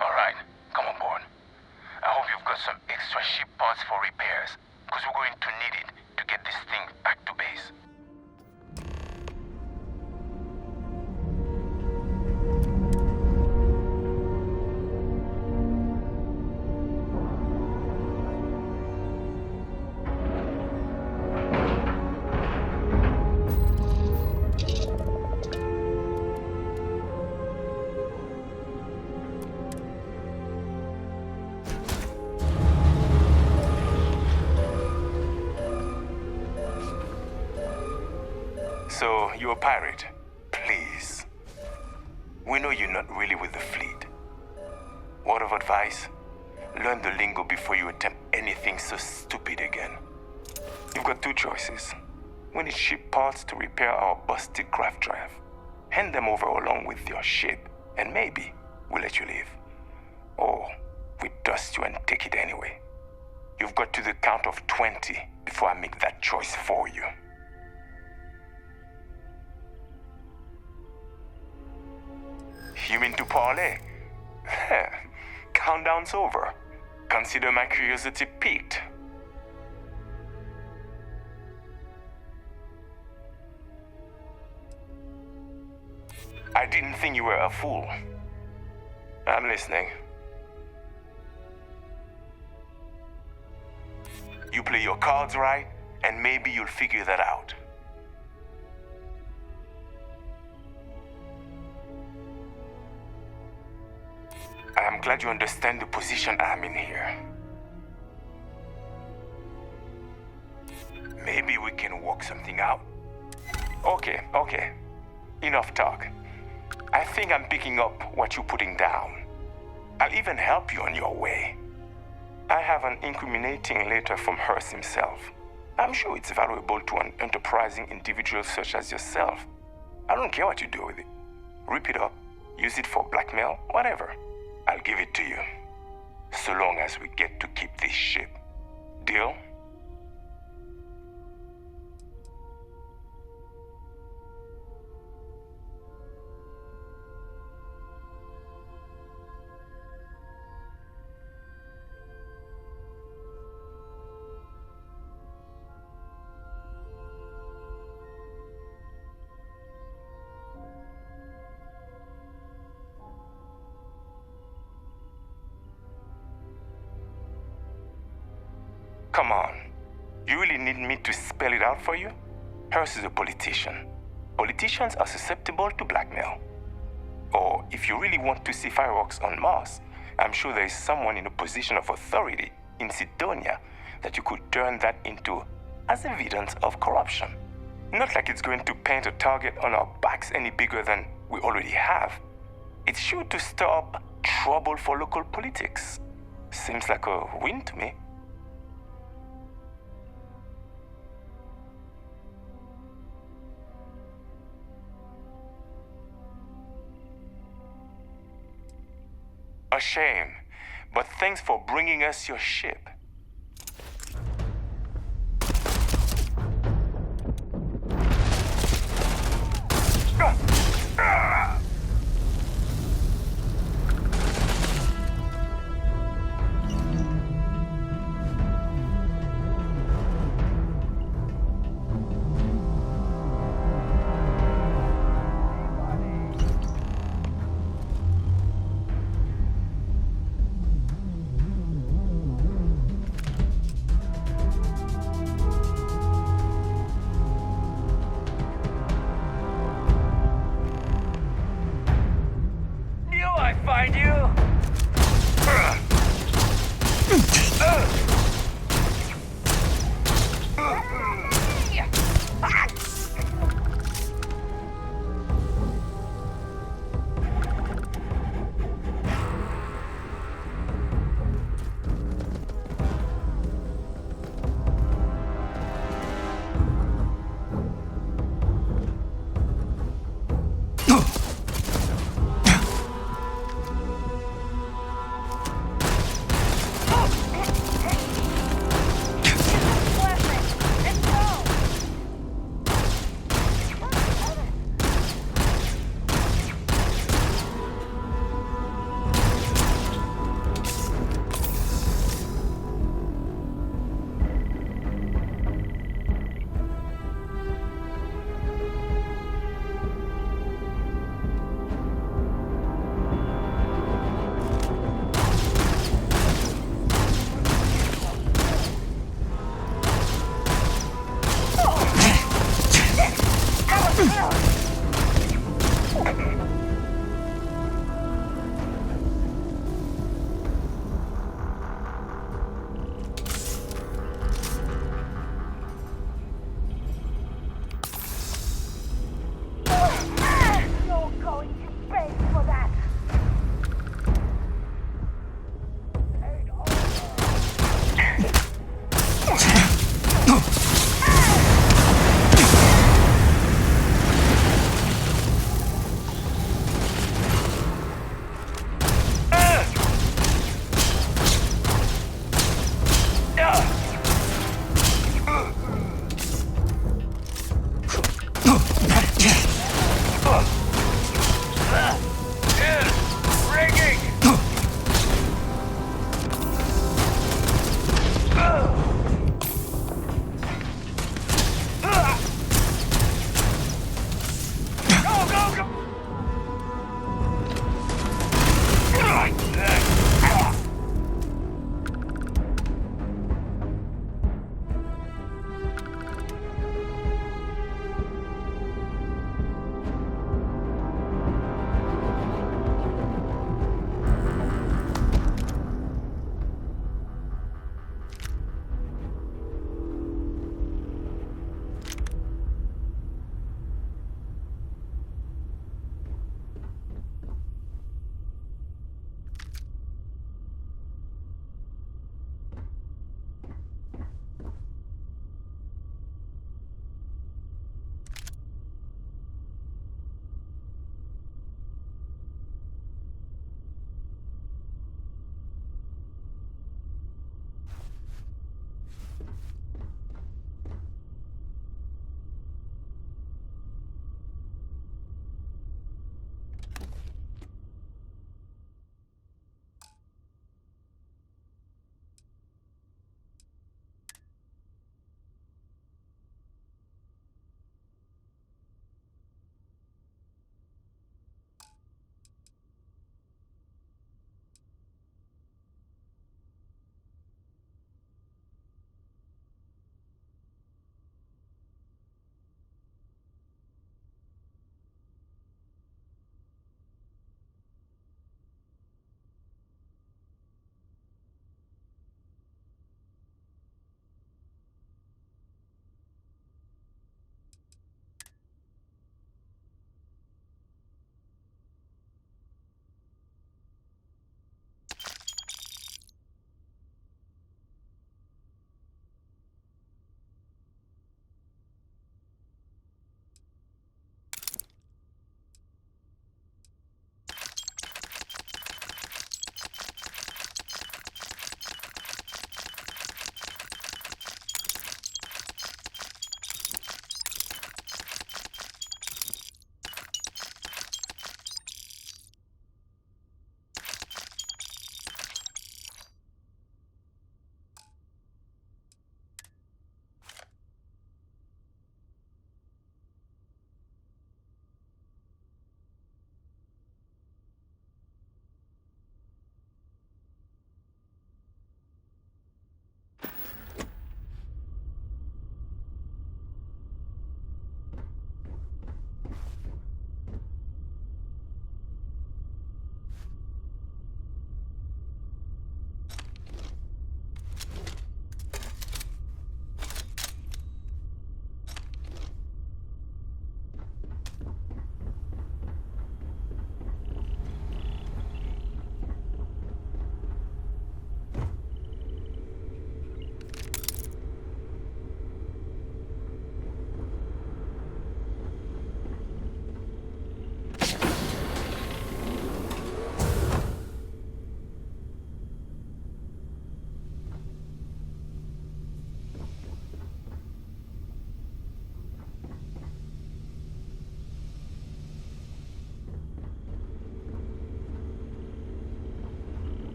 Alright, come on board. I hope you've got some extra ship parts for repairs, because we're going to need it to get this thing back to base. So, you're a pirate? Please. We know you're not really with the fleet. Word of advice? Learn the lingo before you attempt anything so stupid again. You've got 2 choices. We need ship parts to repair our busted craft drive. Hand them over along with your ship, and maybe we'll let you leave. Or we dust you and take it anyway. You've got to the count of 20 before I make that choice for you. You mean to parlay? Countdown's over. Consider my curiosity piqued. I didn't think you were a fool. I'm listening. You play your cards right, and maybe you'll figure that out. I'm glad you understand the position I'm in here. Maybe we can work something out. Okay. Enough talk. I think I'm picking up what you're putting down. I'll even help you on your way. I have an incriminating letter from Hearst himself. I'm sure it's valuable to an enterprising individual such as yourself. I don't care what you do with it. Rip it up, use it for blackmail, whatever. I'll give it to you. So long as we get to keep this ship. Deal? Come on. You really need me to spell it out for you? Hers is a politician. Politicians are susceptible to blackmail. Or if you really want to see fireworks on Mars, I'm sure there is someone in a position of authority in Sidonia that you could turn that into as evidence of corruption. Not like it's going to paint a target on our backs any bigger than we already have. It's sure to stir up trouble for local politics. Seems like a win to me. A shame, but thanks for bringing us your ship. Find you?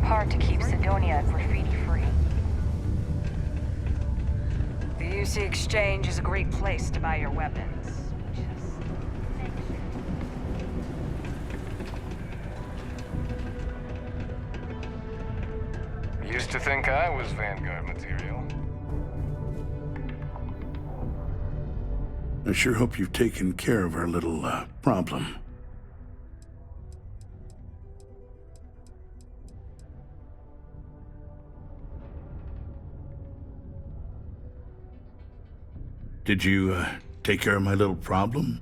apart to keep Sidonia graffiti-free. The UC Exchange is a great place to buy your weapons. Used to think I was Vanguard material. I sure hope you've taken care of our little, problem. Did you, take care of my little problem?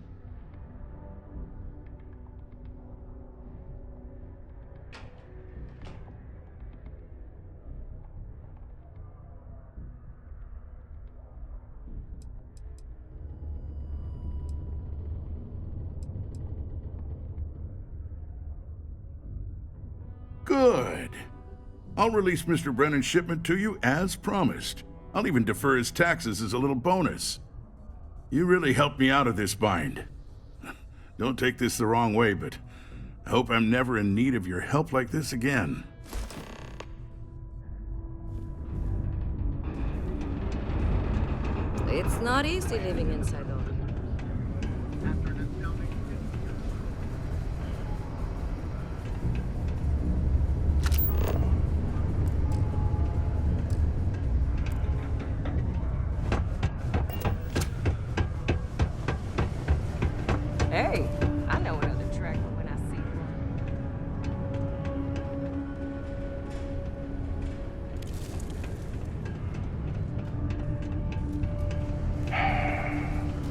Good. I'll release Mr. Brennan's shipment to you as promised. I'll even defer his taxes as a little bonus. You really helped me out of this bind. Don't take this the wrong way, but I hope I'm never in need of your help like this again. It's not easy living inside though. Hey, I know another track when I see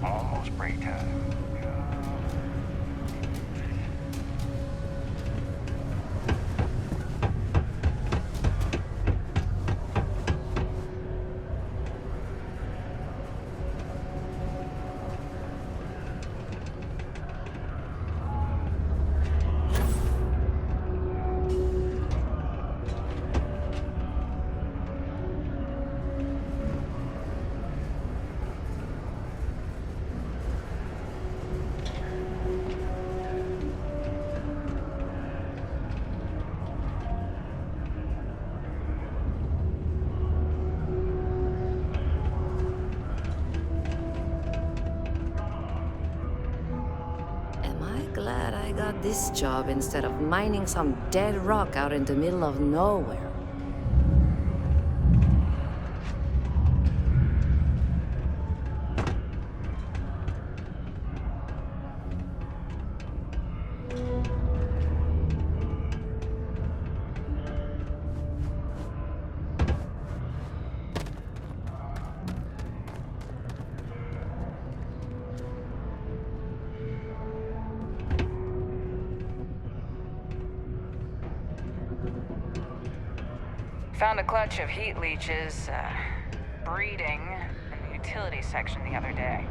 one. Almost break time. glad I got this job instead of mining some dead rock out in the middle of nowhere. Found a clutch of heat leeches, breeding in the utility section the other day.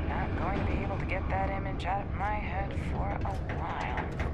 Not going to be able to get that image out of my head for a while.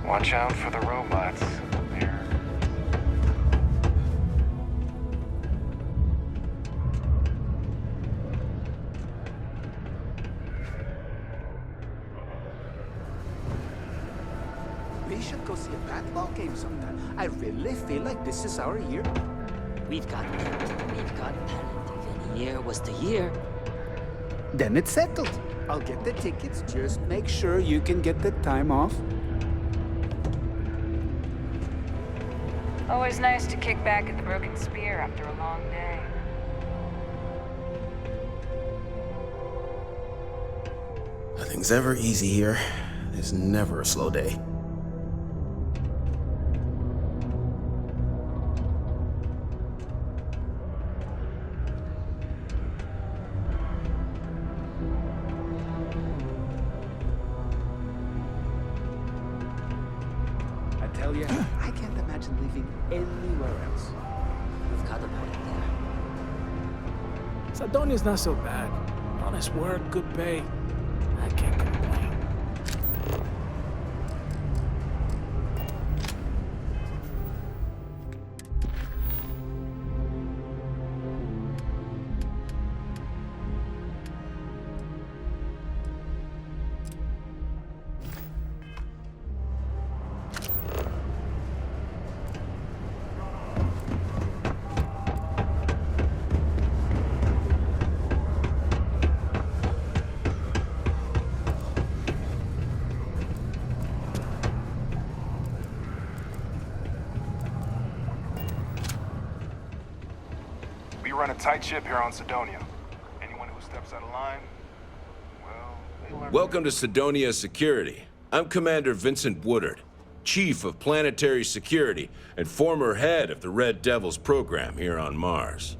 Watch out for the robots. They're... We should go see a basketball game sometime. I really feel like this is our year. We've got talent. If any year was the year. Then it's settled. I'll get the tickets. Just make sure you can get the time off. Always nice to kick back at the Broken Spear after a long day. Nothing's ever easy here. There's never a slow day. I tell you, I can't imagine living anywhere else. We've got a point there. Sidonia's not so bad. Honest work, good pay. I can't complain. We run a tight ship here on Sidonia. Anyone who steps out of line, well, they learn... Welcome to Sidonia Security. I'm Commander Vincent Woodard, Chief of Planetary Security and former head of the Red Devils program here on Mars.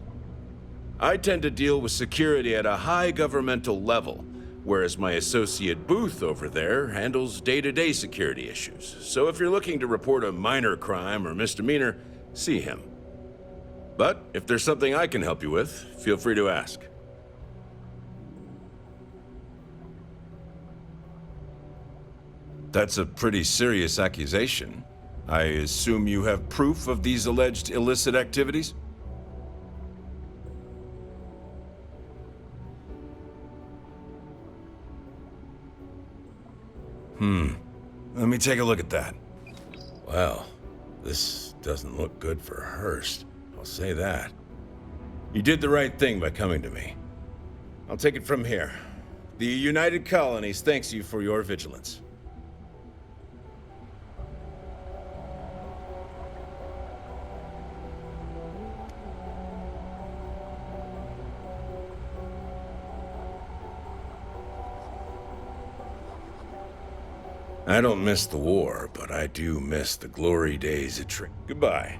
I tend to deal with security at a high governmental level, whereas my associate Booth over there handles day-to-day security issues. So if you're looking to report a minor crime or misdemeanor, see him. But if there's something I can help you with, feel free to ask. That's a pretty serious accusation. I assume you have proof of these alleged illicit activities? Let me take a look at that. Well, this doesn't look good for Hearst. I'll say that. You did the right thing by coming to me. I'll take it from here. The United Colonies thanks you for your vigilance. I don't miss the war, but I do miss the glory days of Goodbye.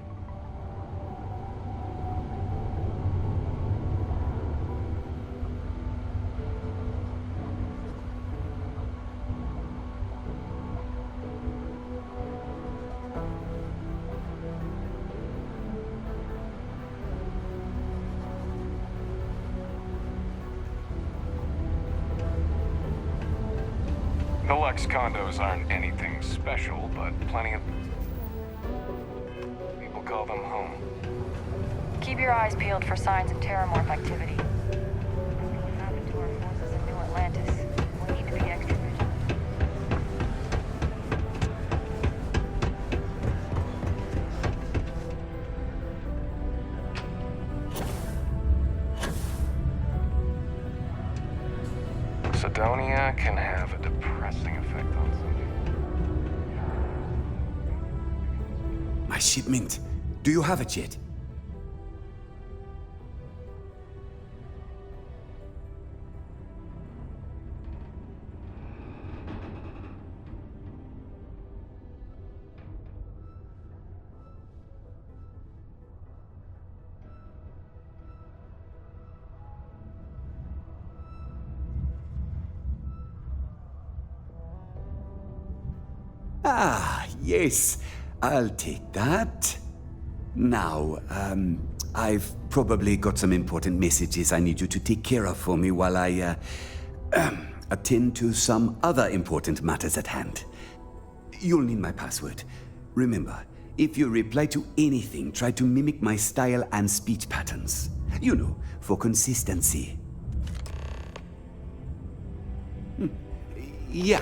The Lux condos aren't anything special, but plenty of people call them home. Keep your eyes peeled for signs of terramorph activity. What happened to our forces in New Atlantis? We need to be extra vigilant. Sidonia can have a depressing effect on something. My shipment. Do you have it yet? Ah, yes. I'll take that. Now, I've probably got some important messages I need you to take care of for me while I attend to some other important matters at hand. You'll need my password. Remember, if you reply to anything, try to mimic my style and speech patterns. You know, for consistency. Yeah.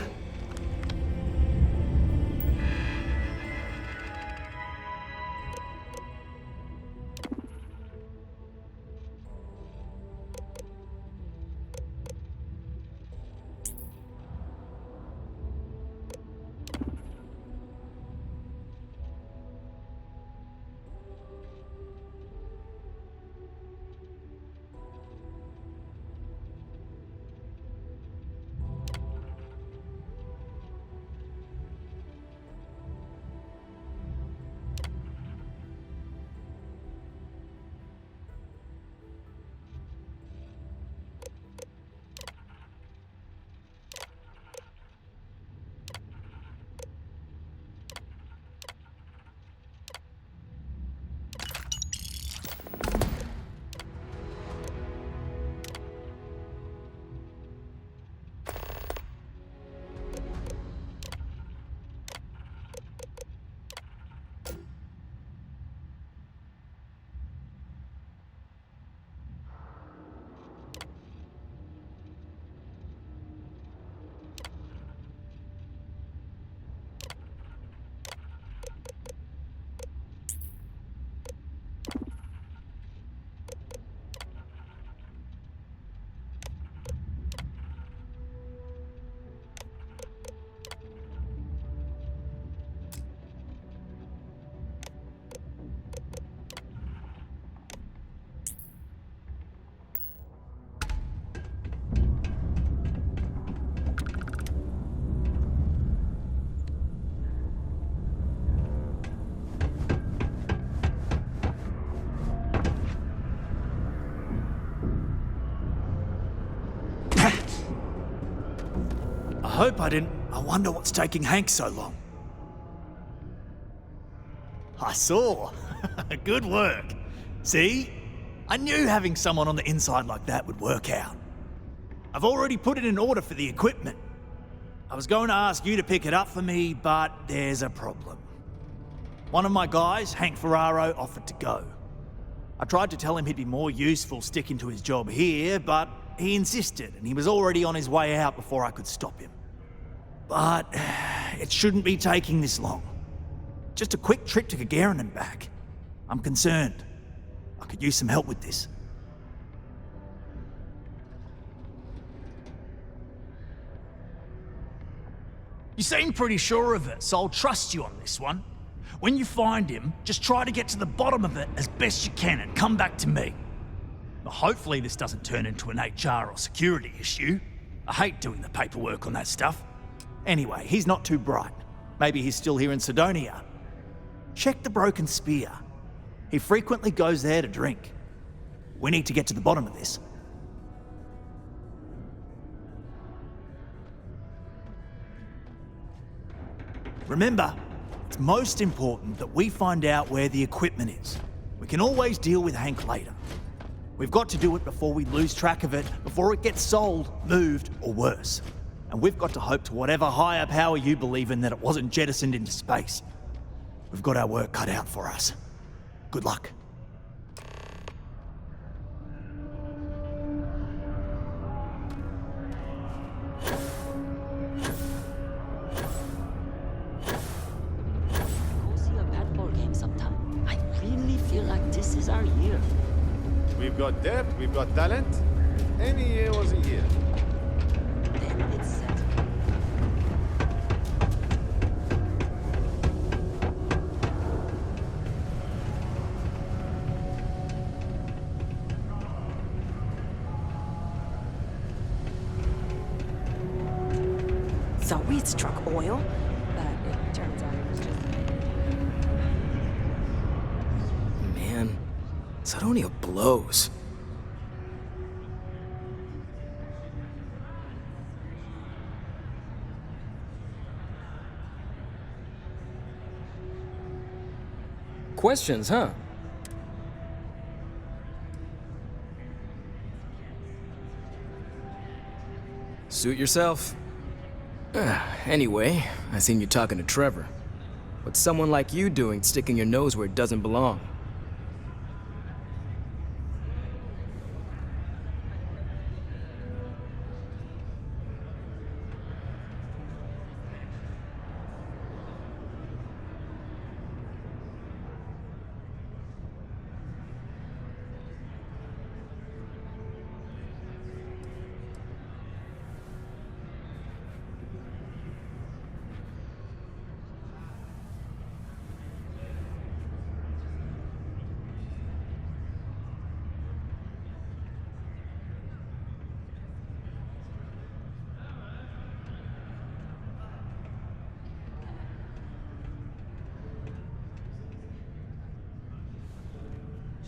I hope I didn't. I wonder what's taking Hank so long. I saw. Good work. See? I knew having someone on the inside like that would work out. I've already put it in order for the equipment. I was going to ask you to pick it up for me, but there's a problem. One of my guys, Hank Ferraro, offered to go. I tried to tell him he'd be more useful sticking to his job here, but he insisted, and he was already on his way out before I could stop him. But it shouldn't be taking this long. Just a quick trip to Gagarin and back. I'm concerned. I could use some help with this. You seem pretty sure of it, so I'll trust you on this one. When you find him, just try to get to the bottom of it as best you can and come back to me. Now, hopefully this doesn't turn into an HR or security issue. I hate doing the paperwork on that stuff. Anyway, he's not too bright. Maybe he's still here in Sidonia. Check the Broken Spear. He frequently goes there to drink. We need to get to the bottom of this. Remember, it's most important that we find out where the equipment is. We can always deal with Hank later. We've got to do it before we lose track of it, before it gets sold, moved, or worse. And we've got to hope to whatever higher power you believe in that it wasn't jettisoned into space. We've got our work cut out for us. Good luck. Go see a badball game sometime. I really feel like this is our year. We've got depth, we've got talent. Any year was a year. Then it's set. So we struck oil, but it turns out it was just... Man, Sidonia blows. Questions, huh? Suit yourself. Anyway, I seen you talking to Trevor. What's someone like you doing sticking your nose where it doesn't belong?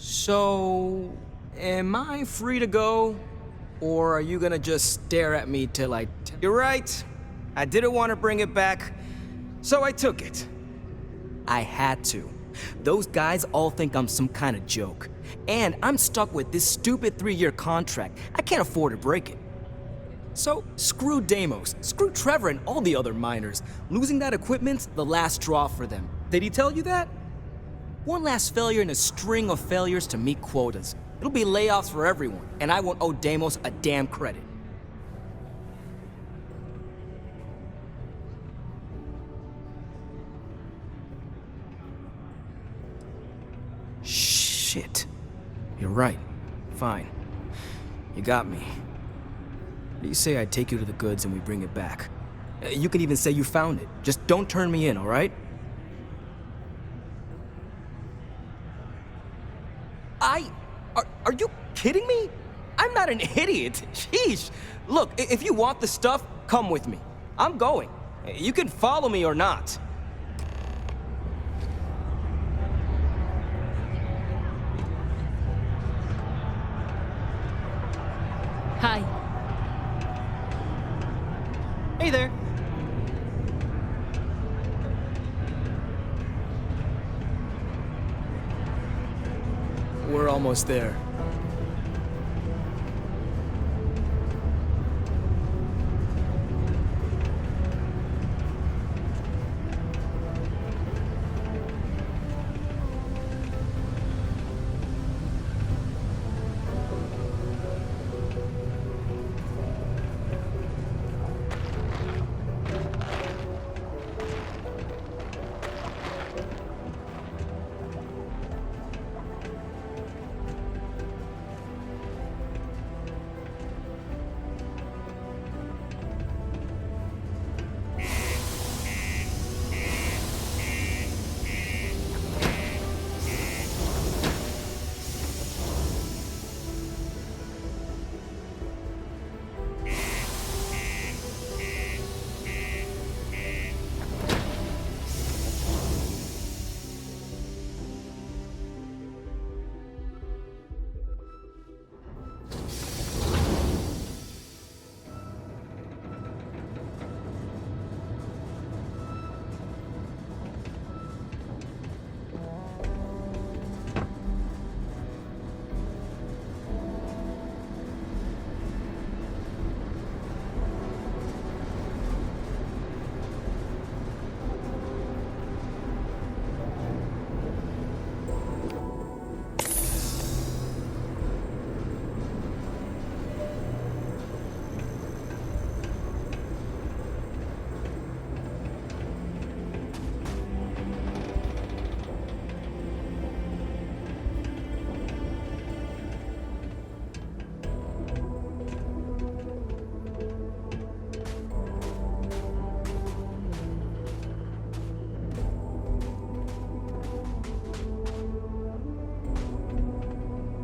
So, am I free to go? Or are you gonna just stare at me till I You're right. I didn't want to bring it back, so I took it. I had to. Those guys all think I'm some kind of joke. And I'm stuck with this stupid 3-year contract. I can't afford to break it. So, screw Deimos, screw Trevor and all the other miners. Losing that equipment's the last straw for them. Did he tell you that? One last failure in a string of failures to meet quotas. It'll be layoffs for everyone, and I won't owe Deimos a damn credit. Shit. You're right. Fine. You got me. You say I take you to the goods and we bring it back. You can even say you found it. Just don't turn me in, all right? Are you kidding me? I'm not an idiot. Sheesh. Look, if you want the stuff, come with me. I'm going. You can follow me or not. Hi. Hey there. We're almost there.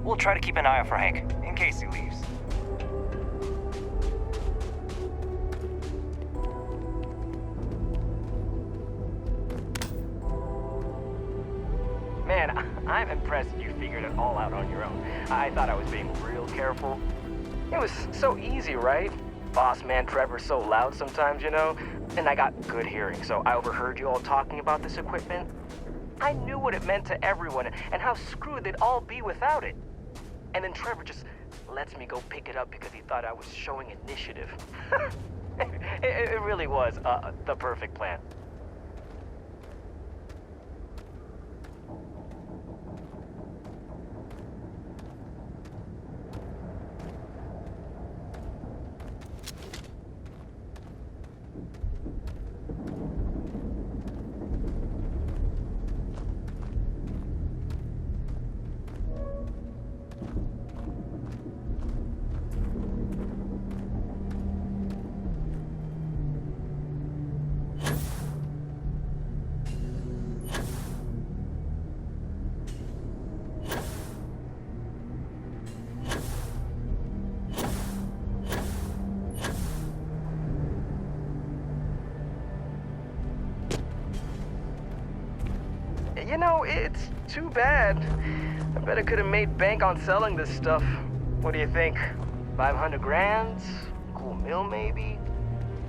We'll try to keep an eye out for Hank, in case he leaves. Man, I'm impressed you figured it all out on your own. I thought I was being real careful. It was so easy, right? Boss man Trevor's so loud sometimes, you know? And I got good hearing, so I overheard you all talking about this equipment. I knew what it meant to everyone and how screwed they'd all be without it. And then Trevor just lets me go pick it up because he thought I was showing initiative. It really was the perfect plan. You know, it's too bad. I bet I could have made bank on selling this stuff. What do you think? 500 grand? Cool meal, maybe?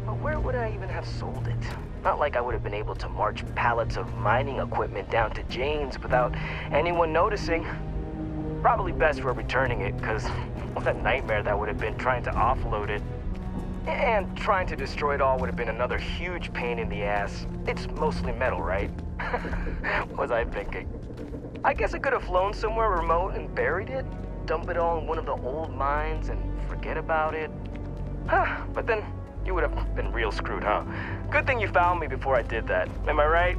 But where would I even have sold it? Not like I would have been able to march pallets of mining equipment down to Jane's without anyone noticing. Probably best for returning it, because what a nightmare that would have been trying to offload it. And trying to destroy it all would have been another huge pain in the ass. It's mostly metal, right? What was I thinking? I guess I could have flown somewhere remote and buried it, dump it all in one of the old mines and forget about it. But then you would have been real screwed, huh? Good thing you found me before I did that. Am I right?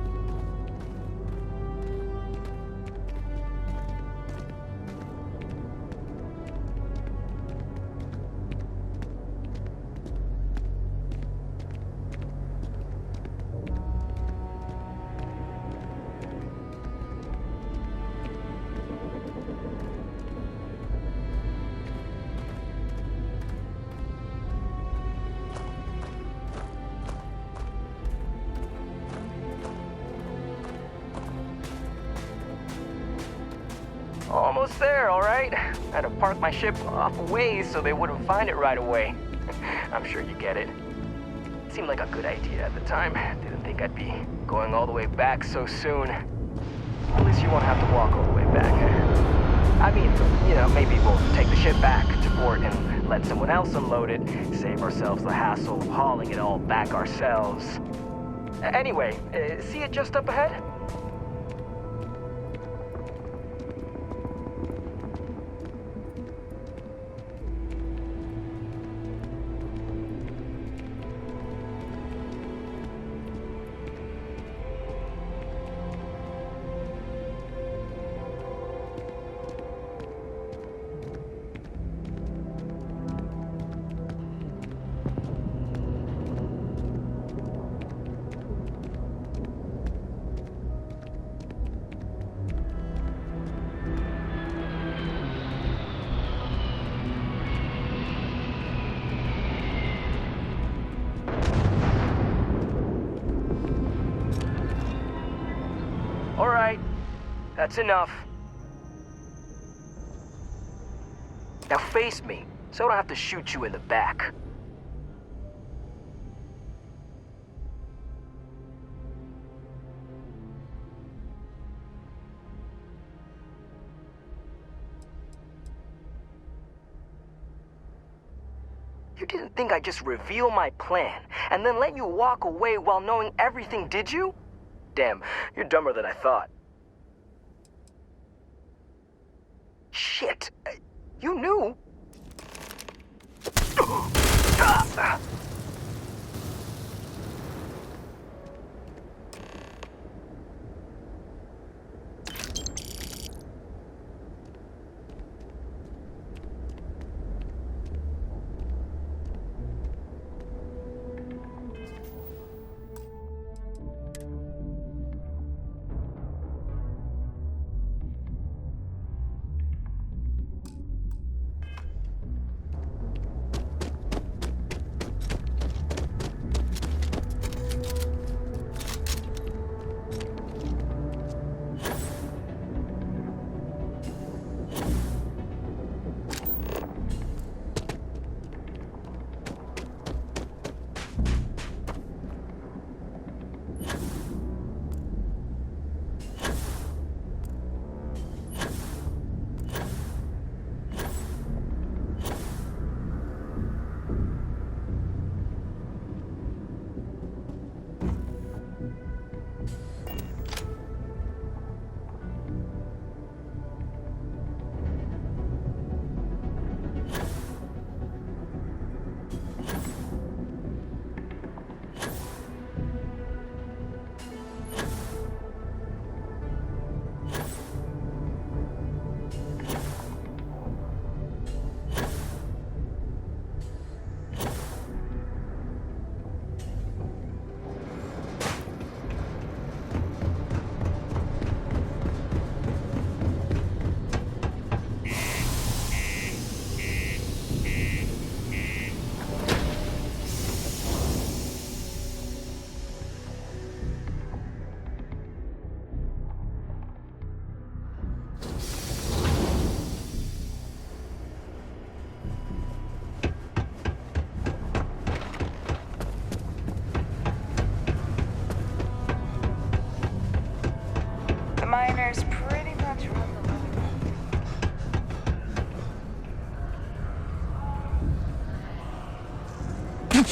Almost there, all right? Had to park my ship off a ways so they wouldn't find it right away. I'm sure you get it. Seemed like a good idea at the time. Didn't think I'd be going all the way back so soon. At least you won't have to walk all the way back. I mean, you know, maybe we'll take the ship back to port and let someone else unload it, save ourselves the hassle of hauling it all back ourselves. Anyway, see it just up ahead? All right, that's enough. Now face me, so I don't have to shoot you in the back. You didn't think I'd just reveal my plan, and then let you walk away while knowing everything, did you? Damn, you're dumber than I thought. Shit, you knew.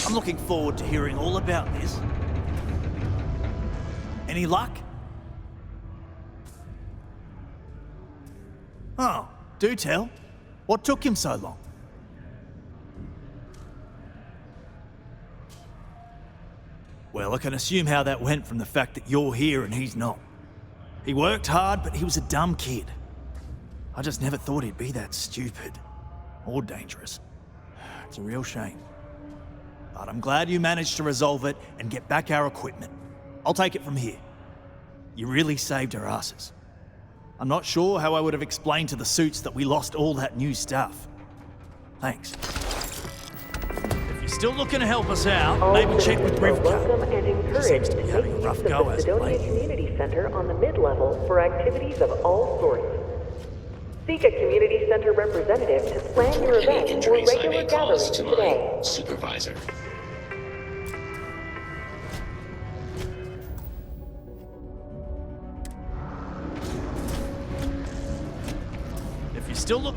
I'm looking forward to hearing all about this. Any luck? Oh, do tell. What took him so long? Well, I can assume how that went from the fact that you're here and he's not. He worked hard, but he was a dumb kid. I just never thought he'd be that stupid. Or dangerous. It's a real shame. But I'm glad you managed to resolve it and get back our equipment. I'll take it from here. You really saved our asses. I'm not sure how I would have explained to the suits that we lost all that new stuff. Thanks. If you're still looking to help us out, maybe check with Rivka. She seems to be having a rough go as of late. Community Center on the mid-level for activities of all sorts. Seek a community center representative to plan your event or regular gatherings today. Supervisor. If you still look...